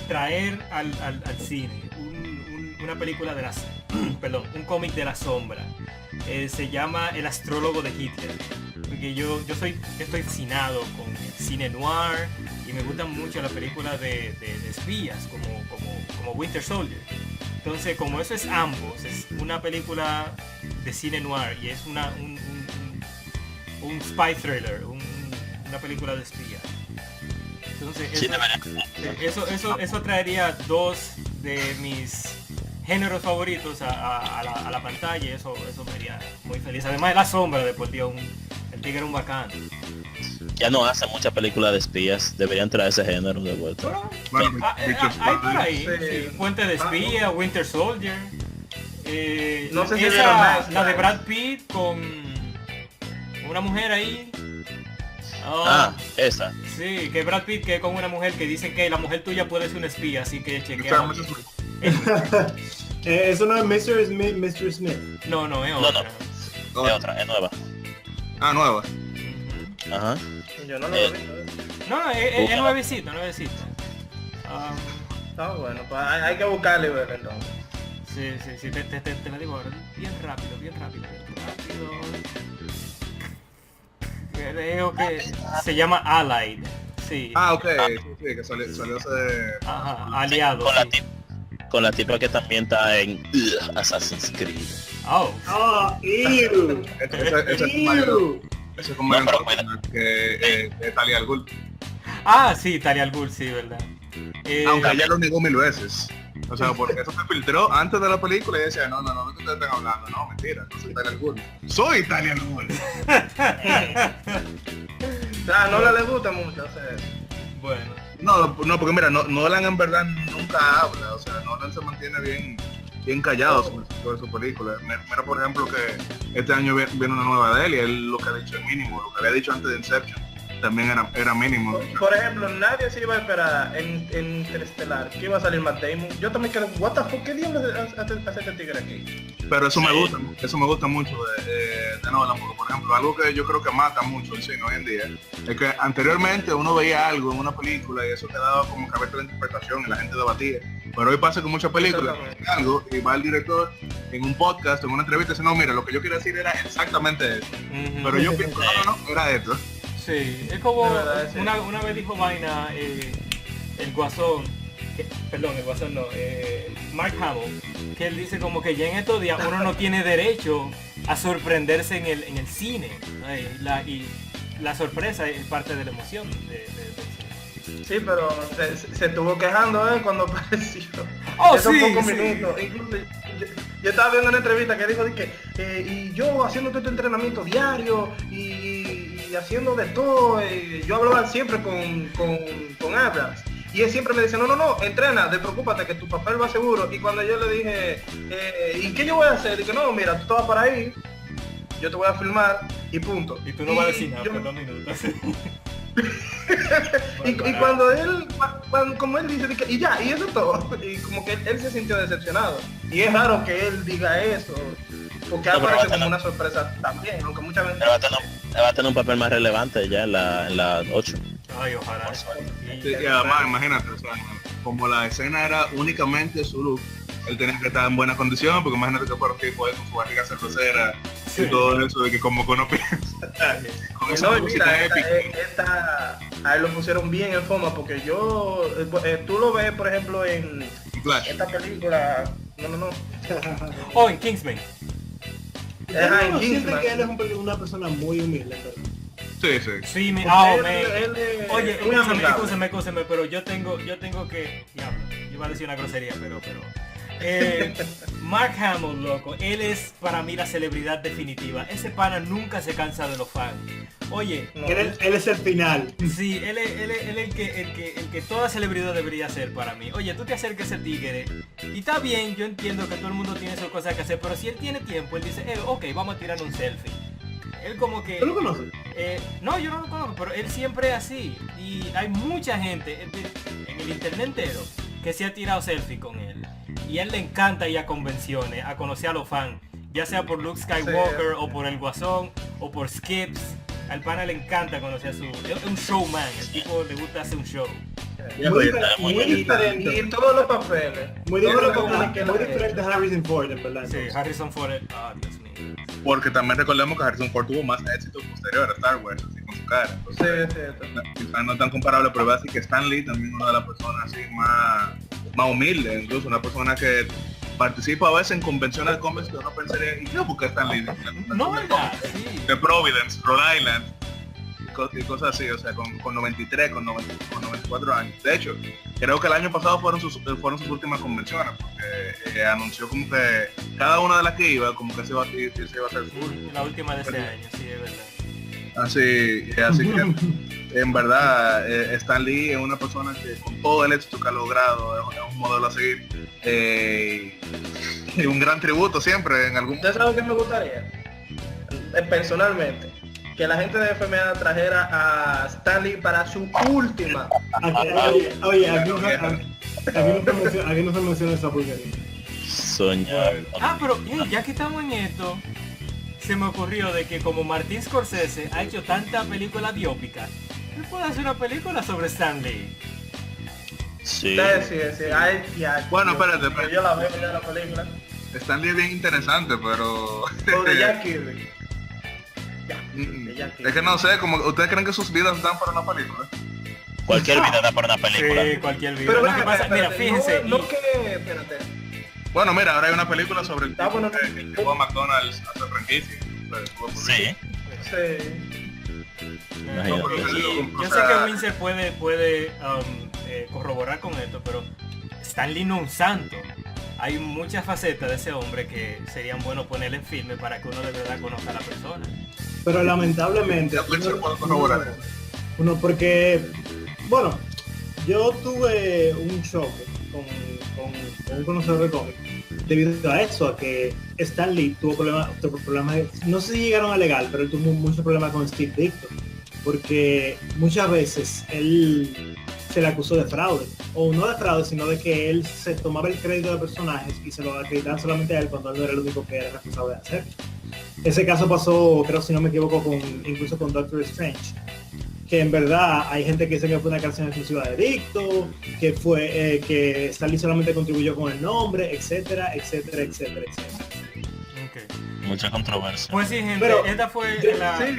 [SPEAKER 1] traer al cine una película de las, perdón, un cómic de la sombra. Se llama El astrólogo de Hitler. Porque yo estoy fascinado con el cine noir y me gustan mucho las películas de espías como Winter Soldier. Entonces, como eso es ambos, es una película de cine noir y es un spy thriller, una película de espía. Entonces,
[SPEAKER 4] sí,
[SPEAKER 1] eso traería dos de mis géneros favoritos a la pantalla y eso me haría muy feliz. Además de la sombra, de por Dios, el tigre es un bacán.
[SPEAKER 4] ya no hacen muchas películas de espías, deberían traer ese género de vuelta.
[SPEAKER 3] Bueno,
[SPEAKER 1] Hay por ahí,
[SPEAKER 5] Sí.
[SPEAKER 1] sí, Puente de Espía, Winter Soldier.
[SPEAKER 5] No sé si
[SPEAKER 1] esa,
[SPEAKER 5] vieron Nice
[SPEAKER 1] la de
[SPEAKER 5] Guys.
[SPEAKER 1] Brad Pitt con una mujer ahí.
[SPEAKER 4] Esa.
[SPEAKER 1] Sí, que Brad Pitt que con una mujer que dicen que la mujer tuya puede ser una espía, así que chequea.
[SPEAKER 2] Eso no es Mr. Smith.
[SPEAKER 1] No, es
[SPEAKER 4] No,
[SPEAKER 1] otra.
[SPEAKER 4] Es otra, es nueva.
[SPEAKER 3] Nueva.
[SPEAKER 1] Ujú.
[SPEAKER 4] Ajá.
[SPEAKER 5] Yo no lo he visto.
[SPEAKER 1] No, es nuevecita.
[SPEAKER 5] Está bueno, pues hay que buscarle ver entonces.
[SPEAKER 1] Sí, te la digo ahora, bien rápido. Creo que se llama Allied. Sí.
[SPEAKER 3] Ok, sí, que salió ese...
[SPEAKER 1] Ajá, aliado.
[SPEAKER 4] Con la,
[SPEAKER 1] Sí.
[SPEAKER 4] con la tipa que también está en Assassin's Creed.
[SPEAKER 1] Oh.
[SPEAKER 2] Oh, ew.
[SPEAKER 3] Ese
[SPEAKER 2] Ew.
[SPEAKER 3] ese como
[SPEAKER 4] No, pero bueno.
[SPEAKER 3] que Talia al Ghul.
[SPEAKER 1] Sí, Talia al Ghul, sí, verdad.
[SPEAKER 3] Aunque ella lo negó 1000 veces. O sea, porque eso se filtró antes de la película y decía, no, ¿de qué ustedes están hablando? No, mentira, no soy Talia al Ghul. Soy Talia al Ghul.
[SPEAKER 5] O sea, no le gusta mucho hacer eso.
[SPEAKER 1] Bueno.
[SPEAKER 3] No, porque mira, Nolan en verdad nunca habla. O sea, Nolan se mantiene bien callado sobre su película. Mira, por ejemplo, que este año viene una nueva de él y él lo que ha dicho es mínimo. Lo que había dicho antes de Inception también era mínimo.
[SPEAKER 5] Por ejemplo, nadie se iba a esperar en Interestelar que iba a salir Matt Damon. Yo también quedé, what the fuck, ¿qué diablos hace este tigre aquí?
[SPEAKER 3] Pero eso me gusta mucho de Nolan, porque por ejemplo, algo que yo creo que mata mucho el cine hoy en día, es que anteriormente uno veía algo en una película y eso quedaba como cabeza de la interpretación y la gente debatía. Pero hoy pasa con muchas películas,
[SPEAKER 5] Exactamente.
[SPEAKER 3] algo, y va el director en un podcast, en una entrevista, y dice, no, mira, lo que yo quería decir era exactamente esto. Pero yo pienso, no, era esto.
[SPEAKER 1] Sí, es como
[SPEAKER 5] De verdad, sí.
[SPEAKER 1] una vez dijo Vaina, el Guasón, el Guasón no, Mark Hamill, que él dice como que ya en estos días uno no tiene derecho a sorprenderse en el cine, ¿no? Y la sorpresa es parte de la emoción del cine.
[SPEAKER 5] Sí, pero se estuvo quejando cuando apareció.
[SPEAKER 1] Oh,
[SPEAKER 5] Esos
[SPEAKER 1] sí,
[SPEAKER 5] pocos
[SPEAKER 1] sí.
[SPEAKER 5] minutos. Incluso yo estaba viendo una entrevista que dijo de que y yo haciendo todo este entrenamiento diario y haciendo de todo, yo hablaba siempre con Abrams. Y él siempre me dice, no, entrena, despreocúpate que tu papel va seguro. Y cuando yo le dije, ¿y qué yo voy a hacer? Dije, no, mira, tú te vas para ahí, yo te voy a filmar y punto.
[SPEAKER 1] Y tú no vas a decir nada
[SPEAKER 5] yo-
[SPEAKER 1] por 2 minutos.
[SPEAKER 5] y cuando él, como él dice, de que, y ya, y eso es todo. Y como que él se sintió decepcionado. Y es raro que él diga eso, porque
[SPEAKER 4] No, pero
[SPEAKER 5] aparece
[SPEAKER 4] va a
[SPEAKER 5] como
[SPEAKER 4] tener-
[SPEAKER 5] una sorpresa también, aunque muchas veces...
[SPEAKER 4] Él va a tener un papel más relevante ya en la 8.
[SPEAKER 1] Ay, ojalá.
[SPEAKER 3] Sí, y además, imagínate, o sea, como la escena era únicamente su look, él tenía que estar en buena condición, porque imagínate que fuera tipo con su barriga cervecera y todo eso, de que como que uno piensa, con esa
[SPEAKER 5] No, y
[SPEAKER 3] música
[SPEAKER 5] mira,
[SPEAKER 3] épica,
[SPEAKER 5] a él lo pusieron bien en forma, porque yo, tú lo ves, por ejemplo, en
[SPEAKER 3] Flash.
[SPEAKER 5] esta película, no,
[SPEAKER 1] Oh, en Kingsman.
[SPEAKER 5] Ajá, en
[SPEAKER 2] Uno siente
[SPEAKER 5] Kingsman.
[SPEAKER 2] que él es una persona muy humilde, pero
[SPEAKER 3] Sí.
[SPEAKER 1] Sí,
[SPEAKER 5] Él-
[SPEAKER 1] man.
[SPEAKER 5] él es
[SPEAKER 1] Oye,
[SPEAKER 5] muy amigable.
[SPEAKER 1] escúchame, pero yo tengo que... Diablo, iba a decir una grosería, pero Mark Hamill, loco, él es para mí la celebridad definitiva. Ese pana nunca se cansa de los fans. Oye,
[SPEAKER 2] Él es el final.
[SPEAKER 1] sí, él es el que toda celebridad debería ser para mí. Oye, tú te acerques a ese tigre y está bien, yo entiendo que todo el mundo tiene sus cosas que hacer, pero si él tiene tiempo, él dice, ok, vamos a tirar un selfie. Él como que...
[SPEAKER 2] ¿Tú lo conoces?
[SPEAKER 1] No, yo no lo conozco, pero él siempre es así. Y hay mucha gente en el internet entero que se ha tirado selfie con él. Y a él le encanta ir a convenciones, a conocer a los fans, ya sea por Luke Skywalker o por el Guasón o por Skips. Al pana le encanta conocer a su... Es un showman, el tipo le gusta hacer un show.
[SPEAKER 2] Muy diferente.
[SPEAKER 5] Y todos los papeles.
[SPEAKER 2] Muy diferente a Harrison Ford, en verdad.
[SPEAKER 1] Sí, Harrison Ford, Dios mío.
[SPEAKER 3] Porque también recordemos que Harrison Ford tuvo más éxito posterior a Star Wars, así con su cara. Entonces, quizás no tan comparable, pero así que Stan Lee también una de las personas así más humilde, incluso una persona que participa a veces en convenciones de cómics que uno pensaría, ¿y yo por qué Stan Lee?
[SPEAKER 1] No, ¿verdad? Sí.
[SPEAKER 3] De Providence, Rhode Island, y cosas así, o sea, con 93, con 94 años. De hecho, creo que el año pasado fueron sus últimas convenciones, porque anunció como que cada una de las que iba, como que se iba a hacer full.
[SPEAKER 1] La última de ese año, sí, es verdad.
[SPEAKER 3] Así que en verdad Stan Lee es una persona que con todo el éxito que ha logrado es un modelo a seguir, y un gran tributo siempre en algún...
[SPEAKER 5] ¿Ustedes saben qué me gustaría? Personalmente, que la gente de FMA trajera a Stan Lee para su última.
[SPEAKER 2] Oye, aquí no se menciona esa porquería.
[SPEAKER 4] Soñar.
[SPEAKER 1] Pero ya que estamos en esto, se me ocurrió de que como Martin Scorsese ha hecho tanta película biópica, él puede hacer una película sobre Stan Lee.
[SPEAKER 4] Sí.
[SPEAKER 5] Sí. Ay, ya,
[SPEAKER 3] Bueno,
[SPEAKER 5] Dios,
[SPEAKER 3] espérate.
[SPEAKER 5] yo la veo ya la película.
[SPEAKER 3] Stan Lee es bien interesante, pero...
[SPEAKER 5] Sobre Jack Kirby.
[SPEAKER 3] Es que no sé, como ¿ustedes creen que sus vidas dan para una película?
[SPEAKER 4] Cualquier vida da para una película.
[SPEAKER 1] Sí, cualquier video.
[SPEAKER 5] Pero
[SPEAKER 1] Lo que pasa, mira, fíjense.
[SPEAKER 5] No que, espérate.
[SPEAKER 3] Bueno, mira, ahora hay una película sobre el tipo
[SPEAKER 5] bueno,
[SPEAKER 3] que llevó a McDonald's a hacer franquicia.
[SPEAKER 4] Sí.
[SPEAKER 1] Yo sé que Winsor puede corroborar con esto, pero Stan Lee no es un santo. Hay muchas facetas de ese hombre que serían buenos ponerle en filme para que uno de verdad conozca a la persona.
[SPEAKER 2] Pero lamentablemente porque bueno, yo tuve un shock con un conocedor de cómics debido a eso, a que Stan Lee tuvo problemas, no sé si llegaron a legal, pero él tuvo muchos problemas con Steve Ditko, porque muchas veces él se le acusó de fraude, o no de fraude, sino de que él se tomaba el crédito de personajes y se lo acreditaban solamente a él cuando él no era el único que era responsable de hacer. Ese caso pasó, creo si no me equivoco, incluso con Doctor Strange, que en verdad hay gente que dice que fue una creación exclusiva de Dicto, que fue que Stan Lee solamente contribuyó con el nombre, etcétera. Okay.
[SPEAKER 4] Mucha controversia.
[SPEAKER 1] Pues sí, gente,
[SPEAKER 2] pero,
[SPEAKER 1] esta fue la...
[SPEAKER 5] Sí,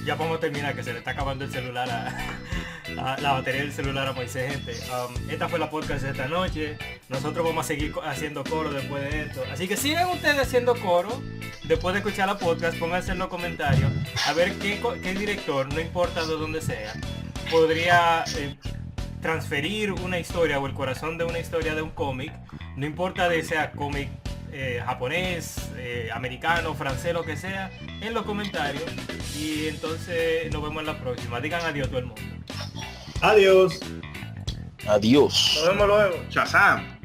[SPEAKER 1] ya podemos terminar, que se le está acabando el celular a la batería del celular a Moisés, gente. Esta fue la podcast de esta noche. Nosotros vamos a seguir haciendo coro después de esto. Así que sigan ustedes haciendo coro. Después de escuchar la podcast, pónganse en los comentarios a ver qué director, no importa de dónde sea, podría transferir una historia o el corazón de una historia de un cómic. No importa de sea cómic japonés, americano, francés, lo que sea, en los comentarios. Y entonces nos vemos en la próxima. Digan adiós todo el mundo.
[SPEAKER 2] Adiós.
[SPEAKER 4] Adiós.
[SPEAKER 5] Nos vemos luego.
[SPEAKER 3] Shazam.